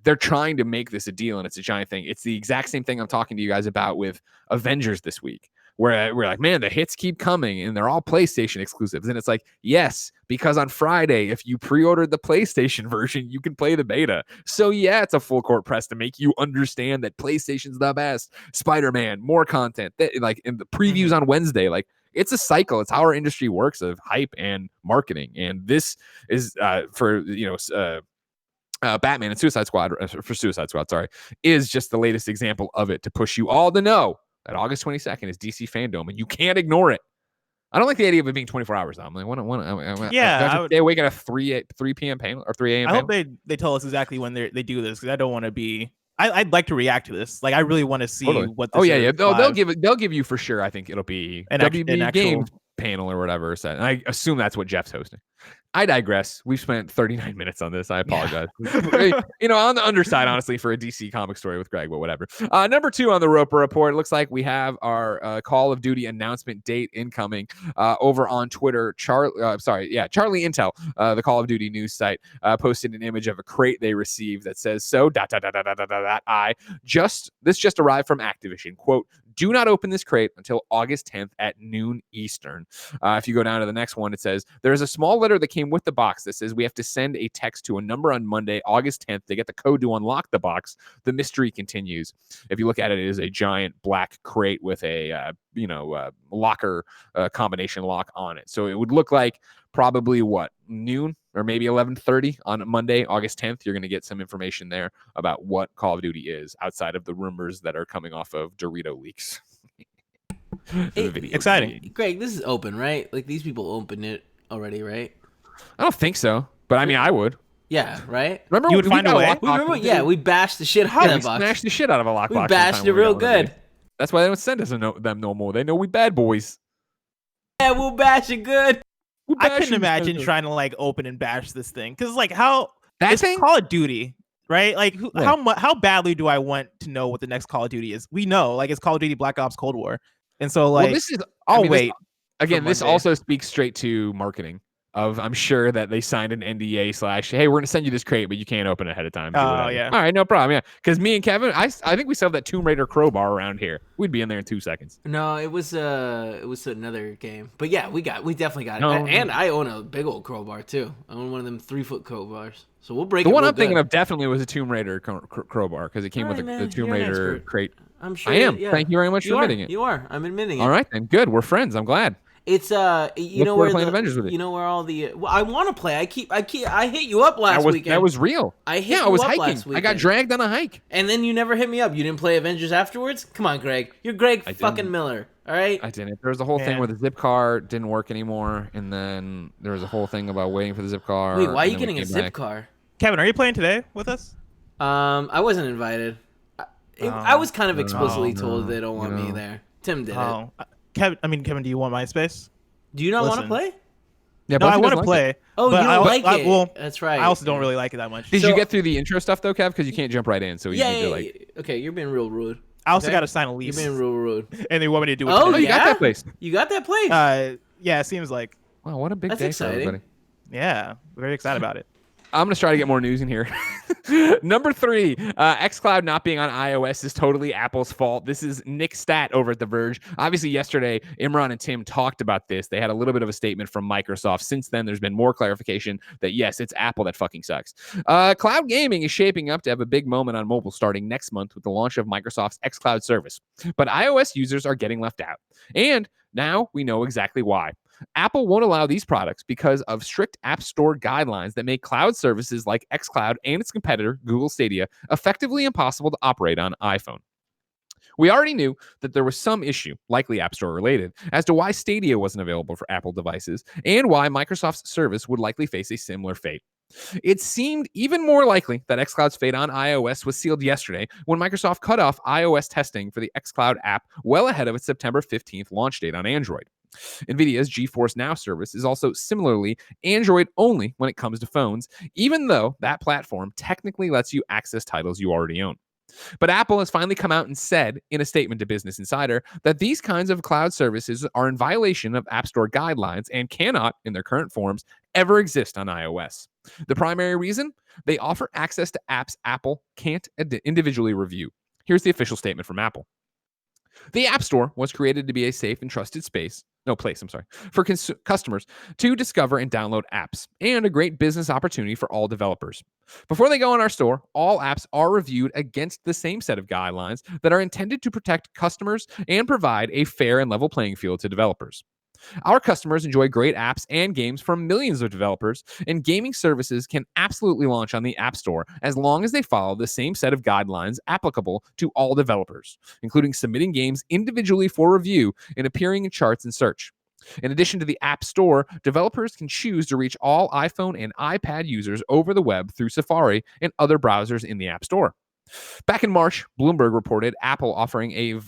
they're trying to make this a deal, and it's a giant thing. It's the exact same thing I'm talking to you guys about with Avengers this week, where we're like, man, the hits keep coming, and they're all PlayStation exclusives. And it's like, yes, because on Friday, if you pre-ordered the PlayStation version, you can play the beta. So yeah, it's a full court press to make you understand that PlayStation's the best. Spider-Man, more content, like in the previews on Wednesday, like. It's a cycle. It's how our industry works of hype and marketing. And this is for Batman and Suicide Squad, is just the latest example of it to push you all to know that August 22nd is DC Fandom, and you can't ignore it. I don't like the idea of it being 24 hours. I'm like, I would stay awake at a 3 p.m. panel or 3 a.m. I hope they tell us exactly when they do this, because I don't want to be. I'd like to react to this. Like, I really want to see what. This They'll give you for sure. I think it'll be an WB game panel or whatever. And I assume that's what Jeff's hosting. I digress. We've spent 39 minutes on this. I apologize. On the underside, honestly, for a DC comic story with Greg, but whatever. Number 2 on the Roper Report. It looks like we have our Call of Duty announcement date incoming over on Twitter. Charlie Intel, the Call of Duty news site, posted an image of a crate they received that says, this just arrived from Activision. Quote, do not open this crate until August 10th at noon Eastern. If you go down to the next one, it says, there is a small letter that came with the box that says we have to send a text to a number on Monday, August 10th. They get the code to unlock the box. The mystery continues. If you look at it, it is a giant black crate with a locker combination lock on it. So it would look like probably noon or maybe 11:30 on Monday, August 10th. You're going to get some information there about what Call of Duty is outside of the rumors that are coming off of Dorito leaks. Exciting. Greg, this is open, right? Like, these people opened it already, right? I don't think so, but I mean, I would. Yeah, right? Remember you would find a way? We bashed the shit out of that box. We smashed the shit out of a lockbox. We bashed it real good. That's why they don't send us them no more. They know we bad boys. Yeah, we'll bash it good. I couldn't imagine trying to like open and bash this thing, because like it's Call of Duty, right? Like how badly do I want to know what the next Call of Duty is? We know, like, it's Call of Duty Black Ops Cold War, and so like this also speaks straight to marketing. I'm sure that they signed an NDA / hey, we're gonna send you this crate, but you can't open it ahead of time. Oh yeah. All right, no problem. Yeah, because me and Kevin, I think we still have that Tomb Raider crowbar around here. We'd be in there in 2 seconds. No, it was another game, but yeah, we definitely got it. And I own a big old crowbar too. I own one of them 3-foot crowbars, so we'll break it. The one I'm thinking of definitely was a Tomb Raider crowbar, because it came with the Tomb Raider crate. I'm sure. I am. Yeah. Thank you very much for admitting it. You are. I'm admitting it. All right, then. Good. We're friends. I'm glad. It's you know where Avengers with it. You know where all the I want to play. I hit you up last weekend. That was real. I was hiking. Last weekend. I got dragged on a hike. And then you never hit me up. You didn't play Avengers afterwards? Come on, Greg. You're Greg fucking Miller. All right? I didn't. There was a whole thing where the zip car didn't work anymore, and then there was a whole thing about waiting for the zip car. Wait, why are you getting a zip car? Kevin, are you playing today with us? I wasn't invited. I was kind of explicitly told they don't want me there. Tim did it. Kevin, do you want MySpace? Do you not want to play? Yeah, no, I want to play. Oh, you don't like it. Well, that's right. I also don't really like it that much. Did you get through the intro stuff though, Kev? Because you can't jump right in. So you need to like. Okay, you're being real rude. I also got to sign a lease. You're being real rude. And they want me to do it. Oh, you got that place. You got that place. Yeah, it seems like. Wow, what a big day exciting. for everybody. Yeah, very excited about it. I'm going to try to get more news in here. Number 3, xCloud not being on iOS is totally Apple's fault. This is Nick Statt over at The Verge. Obviously, yesterday, Imran and Tim talked about this. They had a little bit of a statement from Microsoft. Since then, there's been more clarification that, yes, it's Apple that fucking sucks. Cloud gaming is shaping up to have a big moment on mobile starting next month with the launch of Microsoft's xCloud service. But iOS users are getting left out. And now we know exactly why. Apple won't allow these products because of strict App Store guidelines that make cloud services like xCloud and its competitor, Google Stadia, effectively impossible to operate on iPhone. We already knew that there was some issue, likely App Store related, as to why Stadia wasn't available for Apple devices and why Microsoft's service would likely face a similar fate. It seemed even more likely that xCloud's fate on iOS was sealed yesterday when Microsoft cut off iOS testing for the xCloud app well ahead of its September 15th launch date on Android. NVIDIA's GeForce Now service is also similarly Android only when it comes to phones, even though that platform technically lets you access titles you already own. But Apple has finally come out and said in a statement to Business Insider that these kinds of cloud services are in violation of App Store guidelines and cannot, in their current forms, ever exist on iOS. The primary reason? They offer access to apps Apple can't individually review. Here's the official statement from Apple. The App Store was created to be a safe and trusted place for customers to discover and download apps, and a great business opportunity for all developers. Before they go on our store, all apps are reviewed against the same set of guidelines that are intended to protect customers and provide a fair and level playing field to developers. Our customers enjoy great apps and games from millions of developers, and gaming services can absolutely launch on the App Store as long as they follow the same set of guidelines applicable to all developers, including submitting games individually for review and appearing in charts and search. In addition to the App Store, developers can choose to reach all iPhone and iPad users over the web through Safari and other browsers in the App Store. Back in March, Bloomberg reported Apple offering a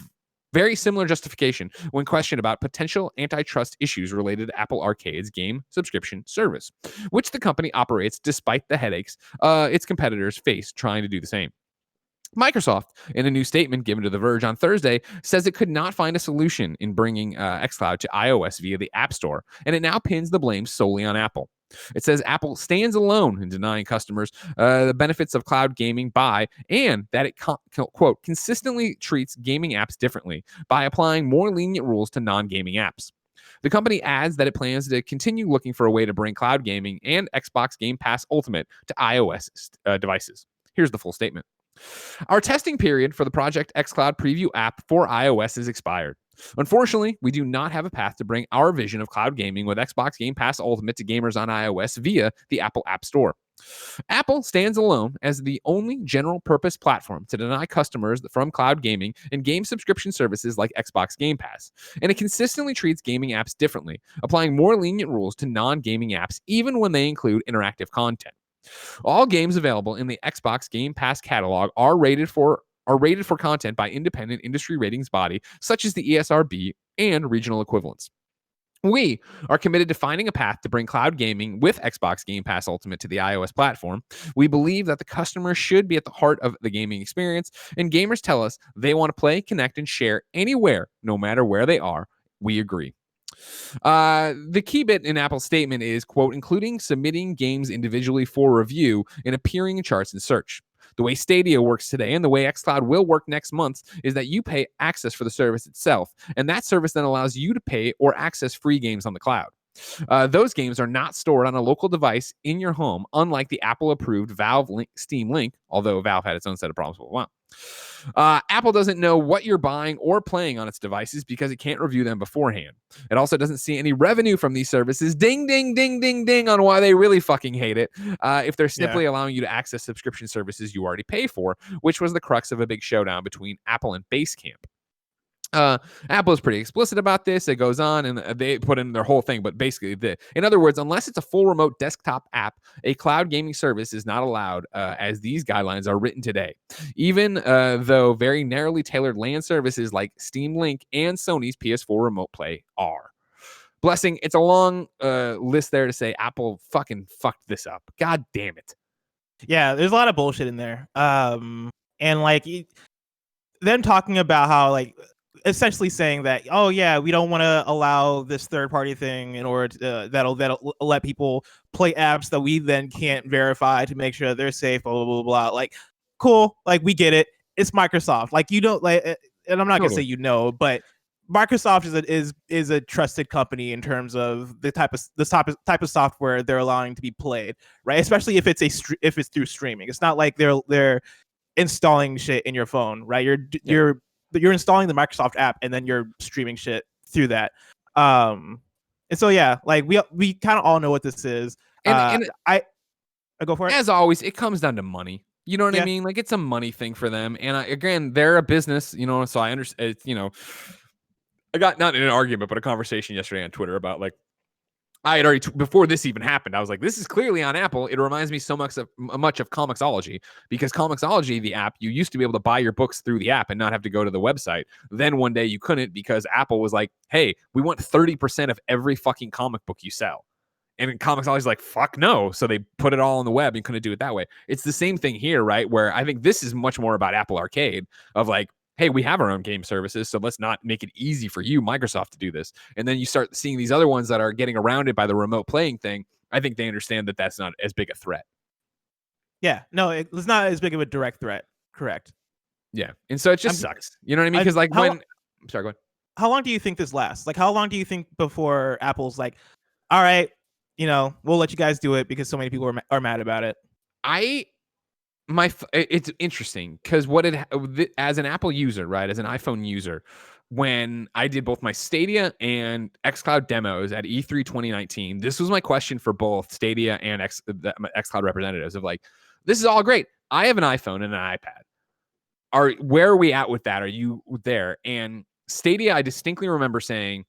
very similar justification when questioned about potential antitrust issues related to Apple Arcade's game subscription service, which the company operates despite the headaches its competitors face trying to do the same. Microsoft, in a new statement given to The Verge on Thursday, says it could not find a solution in bringing xCloud to iOS via the App Store, and it now pins the blame solely on Apple. It says Apple stands alone in denying customers the benefits of cloud gaming by, and that it, quote, consistently treats gaming apps differently by applying more lenient rules to non-gaming apps. The company adds that it plans to continue looking for a way to bring cloud gaming and Xbox Game Pass Ultimate to iOS devices. Here's the full statement. Our testing period for the Project xCloud preview app for iOS is expired. Unfortunately, we do not have a path to bring our vision of cloud gaming with Xbox Game Pass Ultimate to gamers on iOS via the Apple App Store. Apple stands alone as the only general-purpose platform to deny customers from cloud gaming and game subscription services like Xbox Game Pass, and it consistently treats gaming apps differently, applying more lenient rules to non-gaming apps even when they include interactive content. All games available in the Xbox Game Pass catalog are rated for content by independent industry ratings body such as the ESRB and regional equivalents. We are committed to finding a path to bring cloud gaming with Xbox Game Pass Ultimate to the iOS platform. We believe that the customer should be at the heart of the gaming experience, and gamers tell us they want to play, connect, and share anywhere, no matter where they are. We agree. The key bit in Apple's statement is, quote, including submitting games individually for review and appearing in charts and search. The way Stadia works today and the way xCloud will work next month is that you pay access for the service itself, and that service then allows you to pay or access free games on the cloud. Those games are not stored on a local device in your home, unlike the Apple-approved Valve Steam Link, although Valve had its own set of problems for a while. Apple doesn't know what you're buying or playing on its devices because it can't review them beforehand. It also doesn't see any revenue from these services. Ding, ding, ding, ding, ding on why they really fucking hate it. If they're simply allowing you to access subscription services you already pay for, which was the crux of a big showdown between Apple and Basecamp. Apple is pretty explicit about this. It goes on and they put in their whole thing, but basically, in other words, unless it's a full remote desktop app, a cloud gaming service is not allowed, as these guidelines are written today. Even though very narrowly tailored LAN services like Steam Link and Sony's PS4 Remote Play are. Blessing, it's a long list there to say Apple fucking fucked this up. God damn it. Yeah, there's a lot of bullshit in there. And like them talking about how like essentially saying that, oh yeah, we don't want to allow this third party thing in order to, that'll let people play apps that we then can't verify to make sure they're safe, blah blah blah blah. Like, cool, like we get it. It's Microsoft. Like you don't like, and I'm not gonna say but Microsoft is a trusted company in terms of the type of software they're allowing to be played, right? Especially if it's if it's through streaming. It's not like they're installing shit in your phone, right? You're installing the Microsoft app and then you're streaming shit through that. And so yeah, like we kind of all know what this is. And I go for it. As always, it comes down to money. You know what I mean? Like it's a money thing for them. And again, they're a business, you know, so I understand, you know, I got not in an argument, but a conversation yesterday on Twitter about like, I had already, before this even happened, I was like, this is clearly on Apple. It reminds me so much of Comixology, because Comixology, the app, you used to be able to buy your books through the app and not have to go to the website. Then one day you couldn't because Apple was like, hey, we want 30% of every fucking comic book you sell. And Comixology's like, fuck no. So they put it all on the web and couldn't do it that way. It's the same thing here, right? Where I think this is much more about Apple Arcade of like, hey, we have our own game services, so let's not make it easy for you, Microsoft, to do this. And then you start seeing these other ones that are getting around it by the remote playing thing. I think they understand that that's not as big a threat. Yeah, no, it's not as big of a direct threat. Correct. Yeah, and so it just sucks. You know what I mean? Because like I'm sorry, go ahead. How long do you think this lasts? Like, how long do you think before Apple's like, all right, you know, we'll let you guys do it because so many people are mad about it? It's interesting because as an Apple user, right, as an iPhone user, when I did both my Stadia and xCloud demos at E3 2019, this was my question for both Stadia and xCloud representatives of like, this is all great. I have an iPhone and an iPad. Where are we at with that? Are you there? And Stadia, I distinctly remember saying,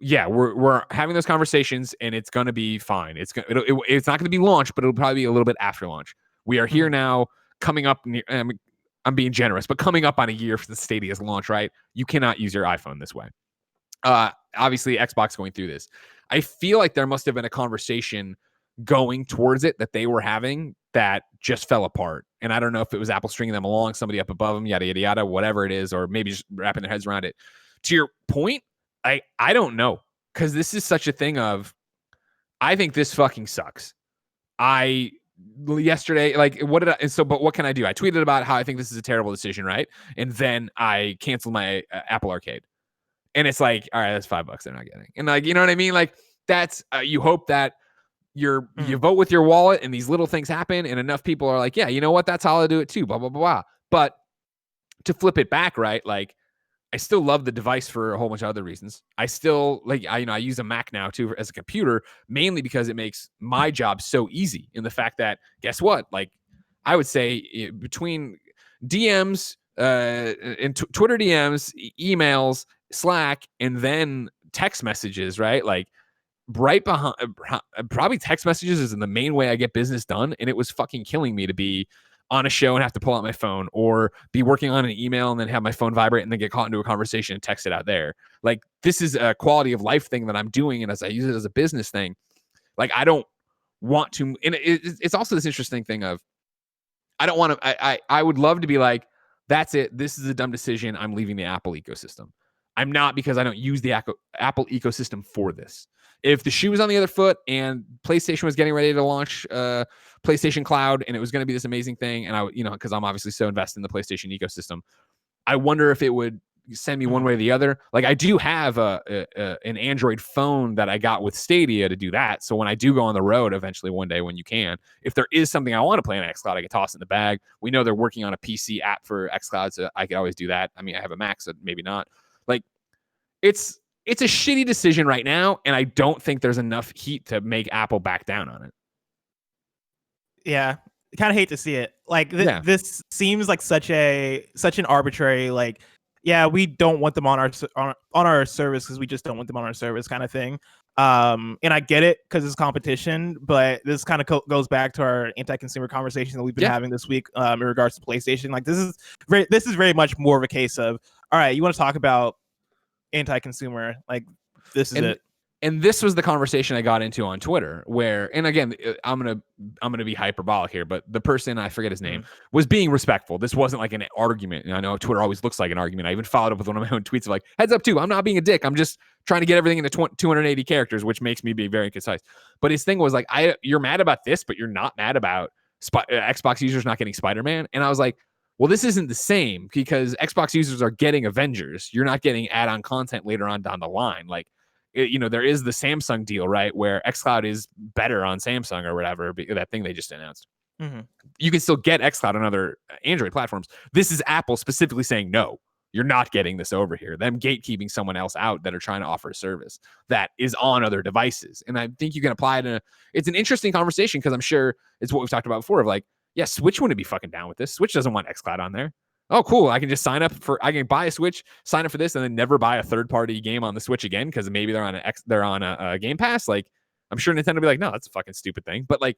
yeah, we're having those conversations and it's going to be fine. It's not going to be launched, but it'll probably be a little bit after launch. We are here now, coming up. I'm being generous, but coming up on a year for the Stadia's launch, right? You cannot use your iPhone this way. Obviously, Xbox going through this. I feel like there must have been a conversation going towards it that they were having that just fell apart. And I don't know if it was Apple stringing them along, somebody up above them, yada, yada, yada, whatever it is, or maybe just wrapping their heads around it. To your point, I don't know, because this is such a thing of, I think this fucking sucks. Yesterday, like, but what can I do? I tweeted about how I think this is a terrible decision, right? And then I canceled my Apple Arcade. And it's like, all right, that's $5 they're not getting. And like, you know what I mean? Like, that's, you hope that you vote with your wallet and these little things happen and enough people are like, yeah, you know what? That's how I'll do it too, blah, blah, blah, blah. But to flip it back, right? Like, I still love the device for a whole bunch of other reasons. I still I use a Mac now too as a computer, mainly because it makes my job so easy. In the fact that, guess what? Like, I would say between DMs, and Twitter DMs, emails, Slack, and then text messages, right? Like, right behind, probably text messages is the main way I get business done. And it was fucking killing me to be on a show and have to pull out my phone, or be working on an email and then have my phone vibrate and then get caught into a conversation and text it out there. Like, this is a quality of life thing that I'm doing. And as I use it as a business thing, like, I don't want to, and it's also this interesting thing of, I don't want to, I would love to be like, that's it. This is a dumb decision. I'm leaving the Apple ecosystem. I'm not, because I don't use the Apple ecosystem for this. If the shoe was on the other foot and PlayStation was getting ready to launch PlayStation Cloud and it was going to be this amazing thing, and I, because I'm obviously so invested in the PlayStation ecosystem, I wonder if it would send me one way or the other. Like, I do have an Android phone that I got with Stadia to do that. So when I do go on the road eventually one day, when you can, if there is something I want to play on xCloud, I can toss it in the bag. We know they're working on a PC app for xCloud, so I could always do that. I mean, I have a Mac, so maybe not. Like, it's a shitty decision right now, and I don't think there's enough heat to make Apple back down on it. Yeah, I kind of hate to see it. Like, this seems like such an arbitrary, like, yeah, we don't want them on our service because we just don't want them on our service, kind of thing. And I get it because it's competition, but this kind of goes back to our anti-consumer conversation that we've been having this week in regards to PlayStation. Like this is very much more of a case of, all right, you want to talk about anti-consumer, like this is it. And this was the conversation I got into on Twitter where, and again, I'm going to be hyperbolic here, but the person, I forget his name, was being respectful. This wasn't like an argument. And I know Twitter always looks like an argument. I even followed up with one of my own tweets of like, heads up too, I'm not being a dick. I'm just trying to get everything into 280 characters, which makes me be very concise. But his thing was like, you're mad about this, but you're not mad about Xbox users not getting Spider-Man. And I was like, well, this isn't the same because Xbox users are getting Avengers. You're not getting add-on content later on down the line. Like, there is the Samsung deal, right, where xCloud is better on Samsung or whatever, that thing they just announced. Mm-hmm. You can still get xCloud on other Android platforms. This is Apple specifically saying, no, you're not getting this over here. Them gatekeeping someone else out that are trying to offer a service that is on other devices. And I think you can apply it it's an interesting conversation because I'm sure it's what we've talked about before of like, yeah, Switch wouldn't be fucking down with this. Switch doesn't want xCloud on there. Oh, cool. I can just I can buy a Switch, sign up for this, and then never buy a third-party game on the Switch again because maybe they're on a Game Pass. Like, I'm sure Nintendo will be like, no, that's a fucking stupid thing. But like,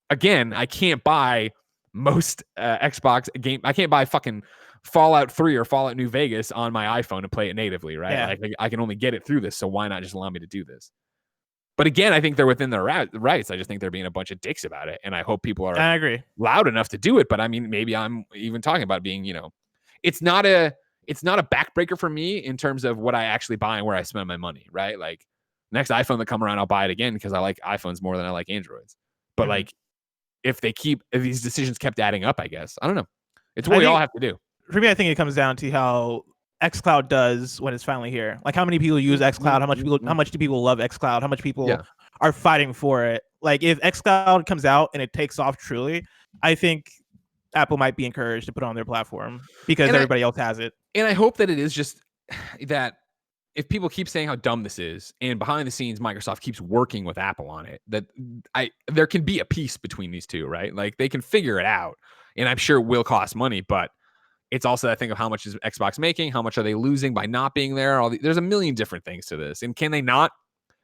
again, I can't buy most Xbox game. I can't buy fucking Fallout 3 or Fallout New Vegas on my iPhone and play it natively, right? Yeah. Like, I can only get it through this, so why not just allow me to do this? But again, I think they're within their rights. I just think they're being a bunch of dicks about it. And I hope people are loud enough to do it. But I mean, maybe I'm even talking about being, it's not a backbreaker for me in terms of what I actually buy and where I spend my money, right? Like next iPhone that come around, I'll buy it again because I like iPhones more than I like Androids. But like if these decisions kept adding up, I guess, I don't know. It's what we all have to do. For me, I think it comes down to how xCloud does when it's finally here. Like how many people use xCloud? How much do people love xCloud? How much people are fighting for it? Like if xCloud comes out and it takes off truly, I think Apple might be encouraged to put it on their platform because everybody else has it. And I hope that it is just that if people keep saying how dumb this is and behind the scenes Microsoft keeps working with Apple on it, that there can be a peace between these two, right? Like they can figure it out. And I'm sure it will cost money, but it's also that thing of how much is Xbox making, how much are they losing by not being there? There's a million different things to this. And can they not,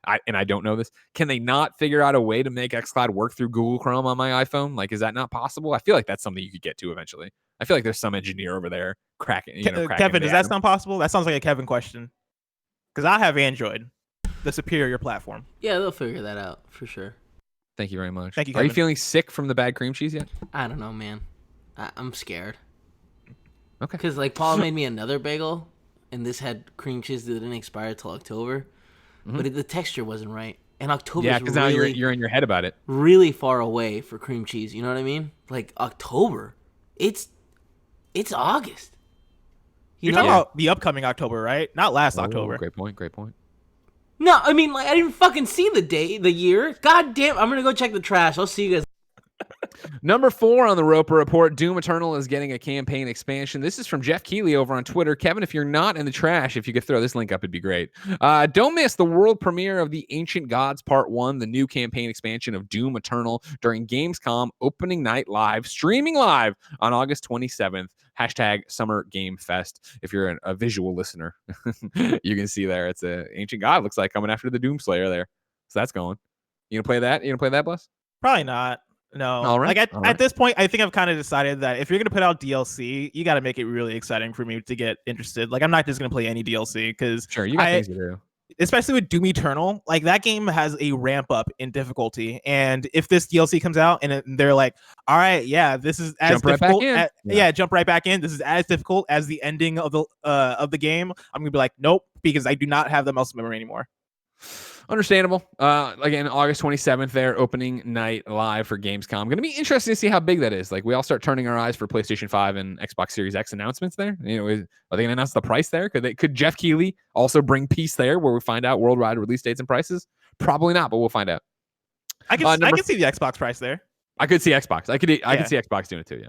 I don't know this, can they not figure out a way to make xCloud work through Google Chrome on my iPhone? Like, is that not possible? I feel like that's something you could get to eventually. I feel like there's some engineer over there cracking. Kevin, does that sound possible? That sounds like a Kevin question. Because I have Android, the superior platform. Yeah, they'll figure that out for sure. Thank you very much. Thank you, Kevin. Are you feeling sick from the bad cream cheese yet? I don't know, man. I'm scared. Okay. Because like Paul made me another bagel, and this had cream cheese that didn't expire till October, but the texture wasn't right. And October, yeah, because now you're in your head about it. Really far away for cream cheese. You know what I mean? Like October, it's August. You're talking about the upcoming October, right? Not last October. Great point. No, I mean like I didn't fucking see the year. God damn! I'm gonna go check the trash. I'll see you guys. Number 4 on the Roper Report, Doom Eternal is getting a campaign expansion. This is from Jeff Keighley over on Twitter. Kevin, if you're not in the trash, if you could throw this link up, it'd be great. Don't miss the world premiere of the Ancient Gods Part 1, the new campaign expansion of Doom Eternal during Gamescom opening night live, streaming live on August 27th. Hashtag Summer Game Fest. If you're a visual listener, you can see there. It's a Ancient God, looks like, coming after the Doomslayer there. So that's going. You gonna play that? You gonna play that, Bless? Probably not. No. All right. Like at this point, I think I've kind of decided that if you're gonna put out DLC, you got to make it really exciting for me to get interested. Like I'm not just gonna play any DLC because sure you got things to do. Especially with Doom Eternal, like that game has a ramp up in difficulty, and if this DLC comes out and they're like, "All right, yeah, this is as difficult," jump right back in. This is as difficult as the ending of the game. I'm gonna be like, "Nope," because I do not have the muscle memory anymore. Understandable. Again, August 27th there, opening night live for Gamescom. Going to be interesting to see how big that is. Like, we all start turning our eyes for PlayStation 5 and Xbox Series X announcements there. Are they going to announce the price there? Could Jeff Keighley also bring peace there where we find out worldwide release dates and prices? Probably not, but we'll find out. I can see the Xbox price there. I could see Xbox. I could see Xbox doing it too.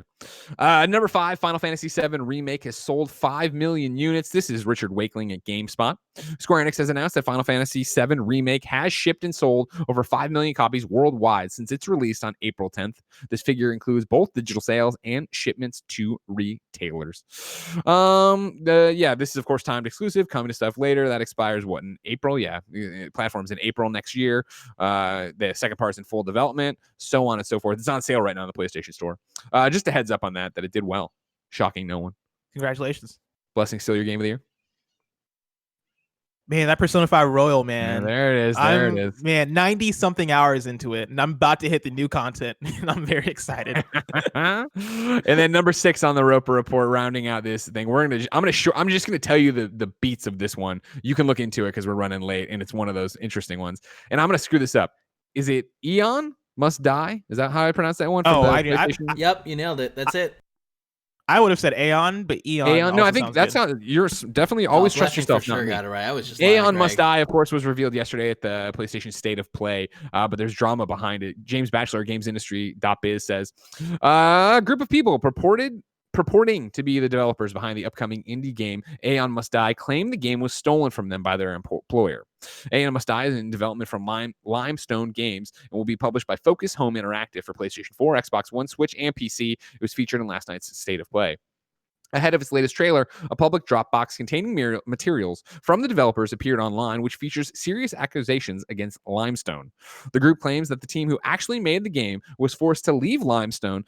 Yeah. Number 5, Final Fantasy VII Remake has sold 5 million units. This is Richard Wakeling at GameSpot. Square Enix has announced that Final Fantasy VII Remake has shipped and sold over 5 million copies worldwide since its release on April 10th. This figure includes both digital sales and shipments to retailers. This is of course timed exclusive, coming to stuff later. That expires in April? Yeah, platforms in April next year. The second part's in full development, so on and so forth. It's on sale right now in the PlayStation Store. Just a heads up on that it did well. Shocking no one. Congratulations. Blessing still your game of the year? Man, that Persona 5 Royal, man. Yeah, there it is. Man, 90-something hours into it, and I'm about to hit the new content, and I'm very excited. And then number 6 on the Roper Report, rounding out this thing. I'm just gonna tell you the beats of this one. You can look into it because we're running late, and it's one of those interesting ones. And I'm gonna screw this up. Is it Aeon Must Die? Is that how I pronounce that one? Yep, you nailed it. That's it. I would have said Aeon, but Aeon. No, I think that sounds. You're definitely always trust yourself. Sure got it right. I was just Aeon Must Die, of course, was revealed yesterday at the PlayStation State of Play, but there's drama behind it. James Batchelor, GamesIndustry.biz says a group of people purporting to be the developers behind the upcoming indie game Aeon Must Die claim the game was stolen from them by their employer. Aeon Must Die is in development from Limestone Games and will be published by Focus Home Interactive for PlayStation 4, Xbox One, Switch, and PC. It was featured in last night's State of Play. Ahead of its latest trailer, a public Dropbox containing materials from the developers appeared online, which features serious accusations against Limestone. The group claims that the team who actually made the game was forced to leave Limestone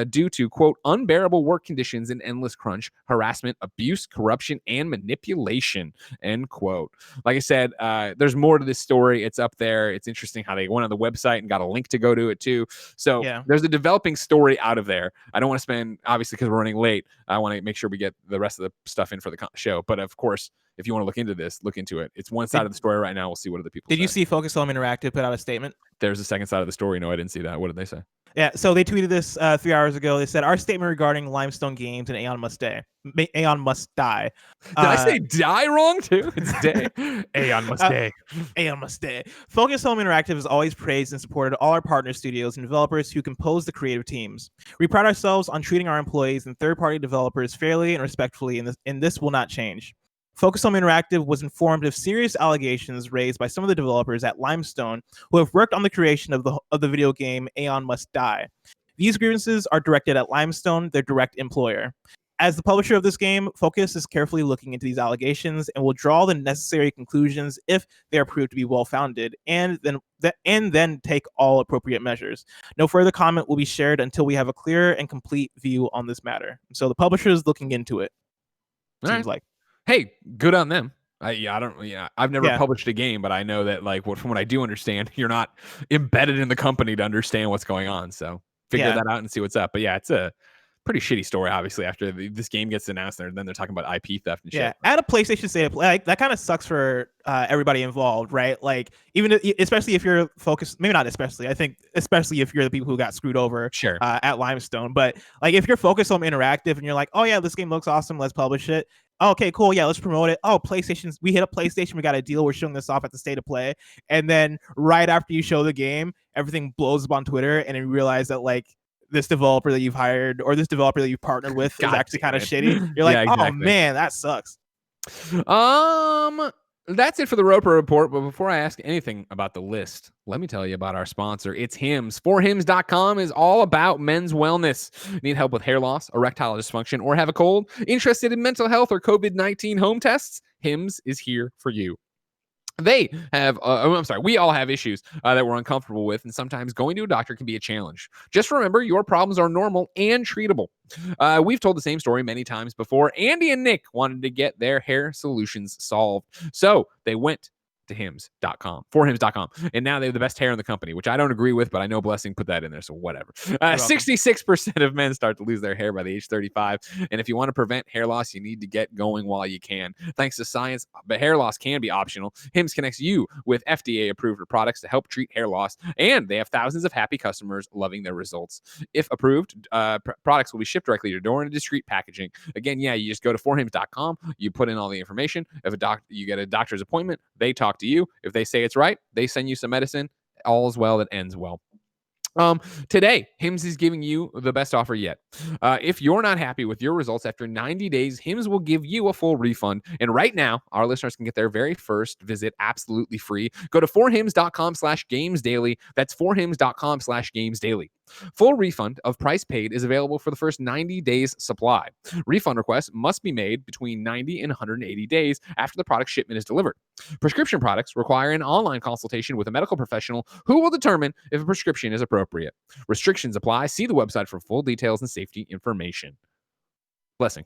due to, quote, unbearable work conditions and endless crunch, harassment, abuse, corruption, and manipulation, end quote. Like I said, there's more to this story. It's up there. It's interesting how they went on the website and got a link to go to it, too. So there's a developing story out of there. I don't want to spend, obviously, because we're running late, I want to make sure we get the rest of the stuff in for the show. But of course, if you want to look into this, look into it. It's one side of the story right now. We'll see what other people say. Did you see Focus Home Interactive put out a statement? There's a second side of the story. No, I didn't see that. What did they say? Yeah, so they tweeted this 3 hours ago. They said, our statement regarding Limestone Games and Aeon Must Die. Did I say die wrong too? It's day. Aeon Must Die. Aeon Must Die. Focus Home Interactive has always praised and supported all our partner studios and developers who compose the creative teams. We pride ourselves on treating our employees and third-party developers fairly and respectfully, and this will not change. Focus Home Interactive was informed of serious allegations raised by some of the developers at Limestone who have worked on the creation of the video game Aeon Must Die. These grievances are directed at Limestone, their direct employer. As the publisher of this game, Focus is carefully looking into these allegations and will draw the necessary conclusions if they are proved to be well-founded, and then take all appropriate measures. No further comment will be shared until we have a clear and complete view on this matter. So the publisher is looking into it. Seems like. Hey, good on them. I've never published a game, but I know that from what I do understand, you're not embedded in the company to understand what's going on. So figure that out and see what's up. But yeah, it's a pretty shitty story, obviously, after this game gets announced, and then they're talking about IP theft and shit. Yeah, at a PlayStation State of Play, that kind of sucks for everybody involved, right? Like, especially if you're focused, maybe not especially, I think especially if you're the people who got screwed over at Limestone. But like, if you're Focus Home Interactive and you're like, oh yeah, this game looks awesome, let's publish it. Okay, cool. Yeah, let's promote it. Oh, we hit up PlayStation. We got a deal. We're showing this off at the State of Play. And then right after you show the game, everything blows up on Twitter, and you realize that this developer that you've hired or this developer that you've partnered with is actually kind of shitty. You're like, exactly. Oh man, that sucks. That's it for the Roper Report. But before I ask anything about the list, let me tell you about our sponsor. It's Hims. 4hims.com is all about men's wellness. Need help with hair loss, erectile dysfunction, or have a cold? Interested in mental health or COVID-19 home tests? Hims is here for you. They have, we all have issues that we're uncomfortable with, and sometimes going to a doctor can be a challenge. Just remember, your problems are normal and treatable. We've told the same story many times before. Andy and Nick wanted to get their hair solutions solved, so they went to hims.com, 4hims.com, and now they have the best hair in the company, which I don't agree with, but I know Blessing put that in there, so whatever. 66% of men start to lose their hair by the age 35, and if you want to prevent hair loss, you need to get going while you can. Thanks to science, but hair loss can be optional. Hims connects you with FDA-approved products to help treat hair loss, and they have thousands of happy customers loving their results. If approved, products will be shipped directly to your door in a discreet packaging. Again, you just go to 4hims.com, you put in all the information. If you get a doctor's appointment, they talk to you. If they say it's right, they send you some medicine. All is well that ends well. Today, Hims is giving you the best offer yet. If you're not happy with your results after 90 days, Hims will give you a full refund. And right now, our listeners can get their very first visit absolutely free. Go to forhims.com/gamesdaily. That's forhims.com/gamesdaily. Full refund of price paid is available for the first 90 days supply. Refund requests must be made between 90 and 180 days after the product shipment is delivered. Prescription products require an online consultation with a medical professional who will determine if a prescription is appropriate. Restrictions apply. See the website for full details and safety information. Blessing.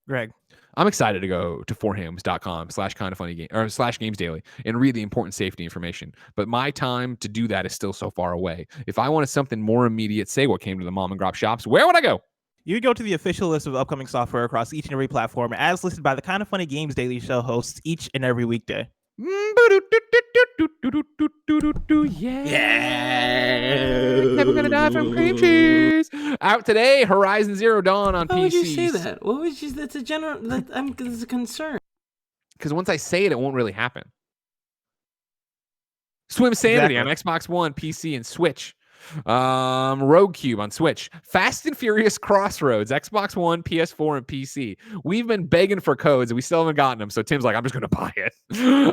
Greg. I'm excited to go to forhims.com/kindoffunnygame or /gamesdaily and read the important safety information. But my time to do that is still so far away. If I wanted something more immediate, say what came to the mom and grop shops, where would I go? You would go to the official list of upcoming software across each and every platform as listed by the Kind of Funny Games Daily Show hosts each and every weekday. Yeah. Never gonna die from cream cheese. Out today, Horizon Zero Dawn on PC. Why would you say that? What would you? That's a general. That's a concern. Because once I say it, it won't really happen. Swim Sanity on Xbox One, PC, and Switch. Rogue Cube on Switch. Fast and Furious Crossroads, Xbox One, PS4, and PC. We've been begging for codes and we still haven't gotten them, so Tim's like, I'm just gonna buy it.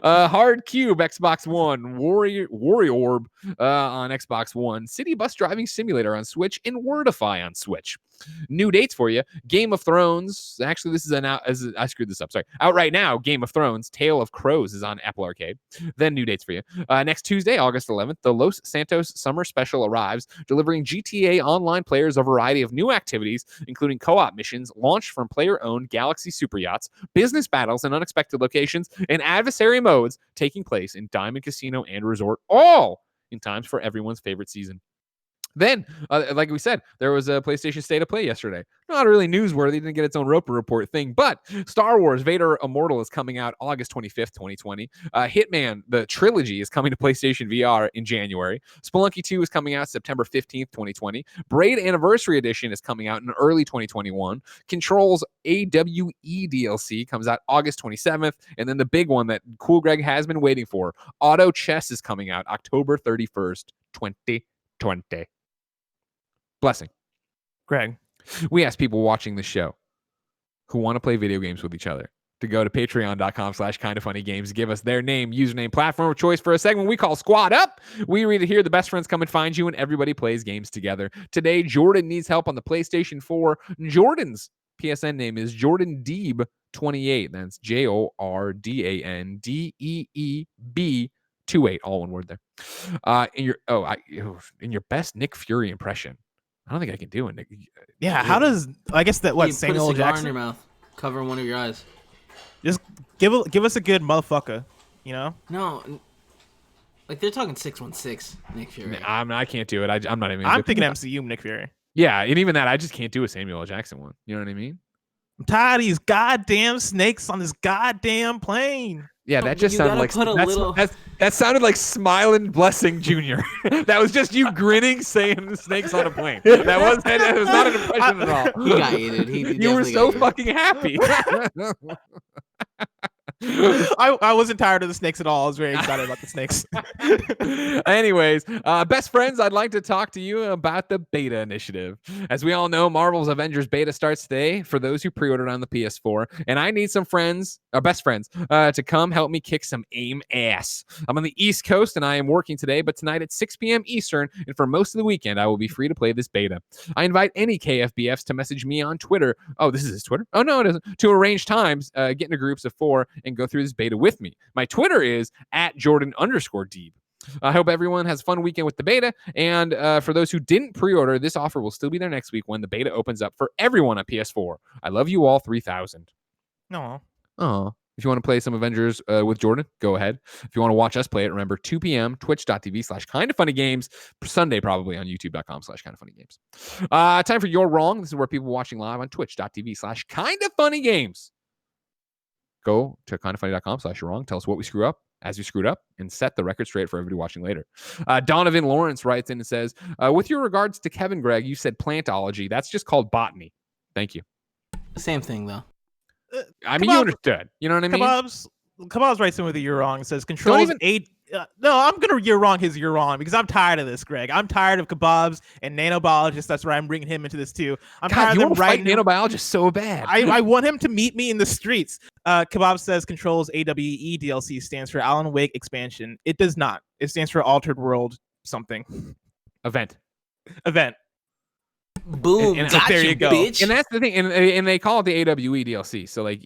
Hard Cube, Xbox One. Warrior Orb on Xbox One. City Bus Driving Simulator on Switch, and Wordify on Switch. New dates for you. Game of Thrones. Actually, this is I screwed this up. Sorry. Out right now, Game of Thrones. Tale of Crows is on Apple Arcade. Then new dates for you. Next Tuesday, August 11th, the Los Santos Summer Special arrives, delivering GTA Online players a variety of new activities, including co-op missions, launched from player-owned Galaxy super yachts, business battles in unexpected locations, and adversary modes taking place in Diamond Casino and Resort, all in times for everyone's favorite season. Then, like we said, there was a PlayStation State of Play yesterday. Not really newsworthy, didn't get its own Roper Report thing, but Star Wars Vader Immortal is coming out August 25th, 2020. Hitman, the trilogy, is coming to PlayStation VR in January. Spelunky 2 is coming out September 15th, 2020. Braid Anniversary Edition is coming out in early 2021. Control's AWE DLC comes out August 27th. And then the big one that Cool Greg has been waiting for, Auto Chess, is coming out October 31st, 2020. Blessing. Greg. We ask people watching the show who want to play video games with each other to go to patreon.com/kindoffunnygames, give us their name, username, platform of choice for a segment we call Squad Up. We read it here. The best friends come and find you, and everybody plays games together. Today, Jordan needs help on the PlayStation 4. Jordan's PSN name is Jordan Deeb 28. That's JORDANDEEB 28. All one word there. In your best Nick Fury impression. I don't think I can do it, Nick. Yeah, how does I guess that what Samuel Jackson? Put a cigar Jackson in your mouth, cover one of your eyes. Just give us a good motherfucker, you know? No, like they're talking 616 Nick Fury. I can't do it. I'm not even. I'm thinking MCU Nick Fury. Yeah, and even that, I just can't do a Samuel L. Jackson one. You know what I mean? I'm tired of these goddamn snakes on this goddamn plane. Yeah, that just sounded like that sounded like Smiling Blessing Jr. That was just you grinning, saying the snakes on a plane. That was not an impression at all. He got hated. You were so fucking happy. I wasn't tired of the snakes at all. I was very excited about the snakes. Anyways, best friends, I'd like to talk to you about the beta initiative. As we all know, Marvel's Avengers Beta starts today for those who pre-ordered on the PS4, and I need some friends, our best friends, to come help me kick some AIM ass. I'm on the East Coast, and I am working today, but tonight at 6 p.m. Eastern, and for most of the weekend, I will be free to play this beta. I invite any KFBFs to message me on Twitter. Oh, this is his Twitter? Oh, no, it isn't. To arrange times, get into groups of 4, and go through this beta with me. My Twitter is @Jordan_Deeb. I hope everyone has a fun weekend with the beta. And for those who didn't pre-order, this offer will still be there next week when the beta opens up for everyone on PS4. I love you all 3,000. No. Oh. If you want to play some Avengers with Jordan, go ahead. If you want to watch us play it, remember 2 p.m. twitch.tv/kindoffunnygames. Sunday, probably on youtube.com/kindoffunnygames. Time for You're Wrong. This is where people watching live on twitch.tv/kindoffunnygames. Go to kindoffunny.com/you're-wrong. Tell us what we screw up as we screwed up and set the record straight for everybody watching later. Donovan Lawrence writes in and says, with your regards to Kevin, Greg, you said plantology. That's just called botany. Thank you. Same thing, though. I mean, you understood. You know what I mean? Kebabs writes in with a You're Wrong. It says Control's No, I'm gonna you're wrong because I'm tired of this, Greg. I'm tired of kebabs and Nano Biologist. That's why I'm bringing him into this too. I'm tired you of them want to fight writing Nano Biologist so bad. I want him to meet me in the streets. Kebab says Control's AWE DLC stands for Alan Wake expansion. It does not. It stands for Altered World something. Event. Boom. And Gotcha, there you go. bitch. And that's the thing. And they call it the AWE DLC. So like,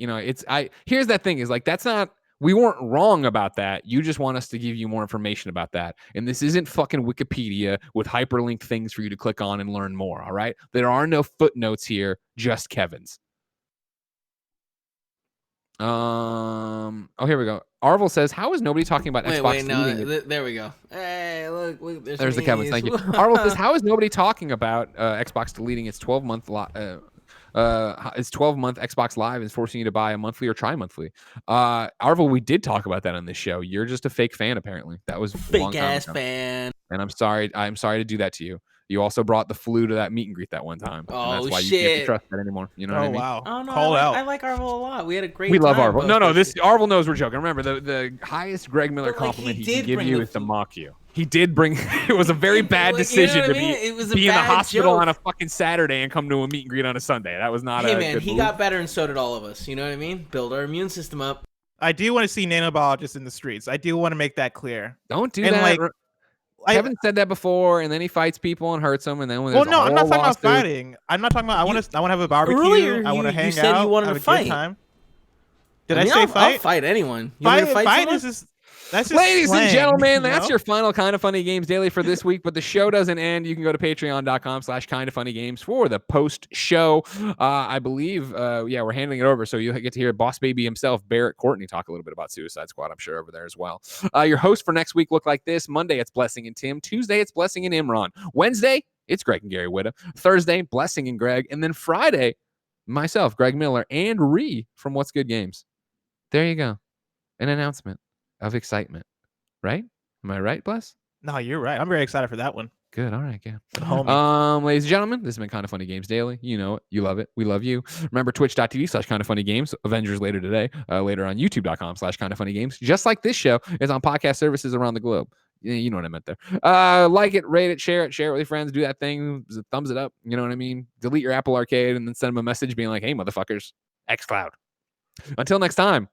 here's that thing is like, that's not, we weren't wrong about that. You just want us to give you more information about that. And this isn't fucking Wikipedia with hyperlinked things for you to click on and learn more. All right. There are no footnotes here, just Kevin's. Here we go. Arvel says, how is nobody talking about Xbox deleting there we go. Hey, look there's the Kevin. Thank you. Arvel says, how is nobody talking about Xbox deleting its 12-month its 12-month Xbox Live is forcing you to buy a monthly or tri-monthly. Arvel, we did talk about that on this show. You're just a fake fan, apparently. That was fake ass fan. And I'm sorry to do that to you. You also brought the flu to that meet and greet that one time. Oh, and that's why shit. you can't trust that anymore. You know what I mean? Wow. Oh, no, Call out. I like Arvel a lot. We had a great We love time. Arvel. No, Arvel knows we're joking. Remember, the highest Greg Miller compliment he can give you is to mock you. He did bring it was a very bad decision to be in the hospital on a fucking Saturday and come to a meet and greet on a Sunday. That was not a good move. He got better and so did all of us. You know what I mean? Build our immune system up. I do want to see Nano Biologist in the streets. I do want to make that clear. Don't do that. Kevin said that before, and then he fights people and hurts them, and then when there's I'm not talking about fighting. I'm not talking about. I want to have a barbecue. Earlier, I want to hang you said out. You wanted have to a fight. Good time. Did I say fight? I'll fight anyone. You want me to fight is just. That's just ladies slang, and gentlemen, that's your final Kind of Funny Games Daily for this week, but the show doesn't end. You can go to patreon.com/kindoffunnygames for the post show. I believe, we're handing it over. So you get to hear Boss Baby himself, Barrett Courtney, talk a little bit about Suicide Squad, I'm sure, over there as well. Your hosts for next week look like this. Monday, it's Blessing and Tim. Tuesday, it's Blessing and Imran. Wednesday, it's Greg and Gary Whitta. Thursday, Blessing and Greg. And then Friday, myself, Greg Miller, and Ree from What's Good Games. There you go. An announcement of excitement, right? Am I right, Bless? No, you're right. I'm very excited for that one. Good. All right. Yeah. Homie. Ladies and gentlemen, this has been Kind of Funny Games Daily. You know it. You love it. We love you. Remember twitch.tv/kindoffunnygames. Avengers later today. Later on youtube.com/kindoffunnygames. Just like this show is on podcast services around the globe. You know what I meant there. Like it, rate it, share it with your friends. Do that thing. Thumbs it up. You know what I mean? Delete your Apple Arcade and then send them a message being like, hey, motherfuckers, xCloud. Until next time.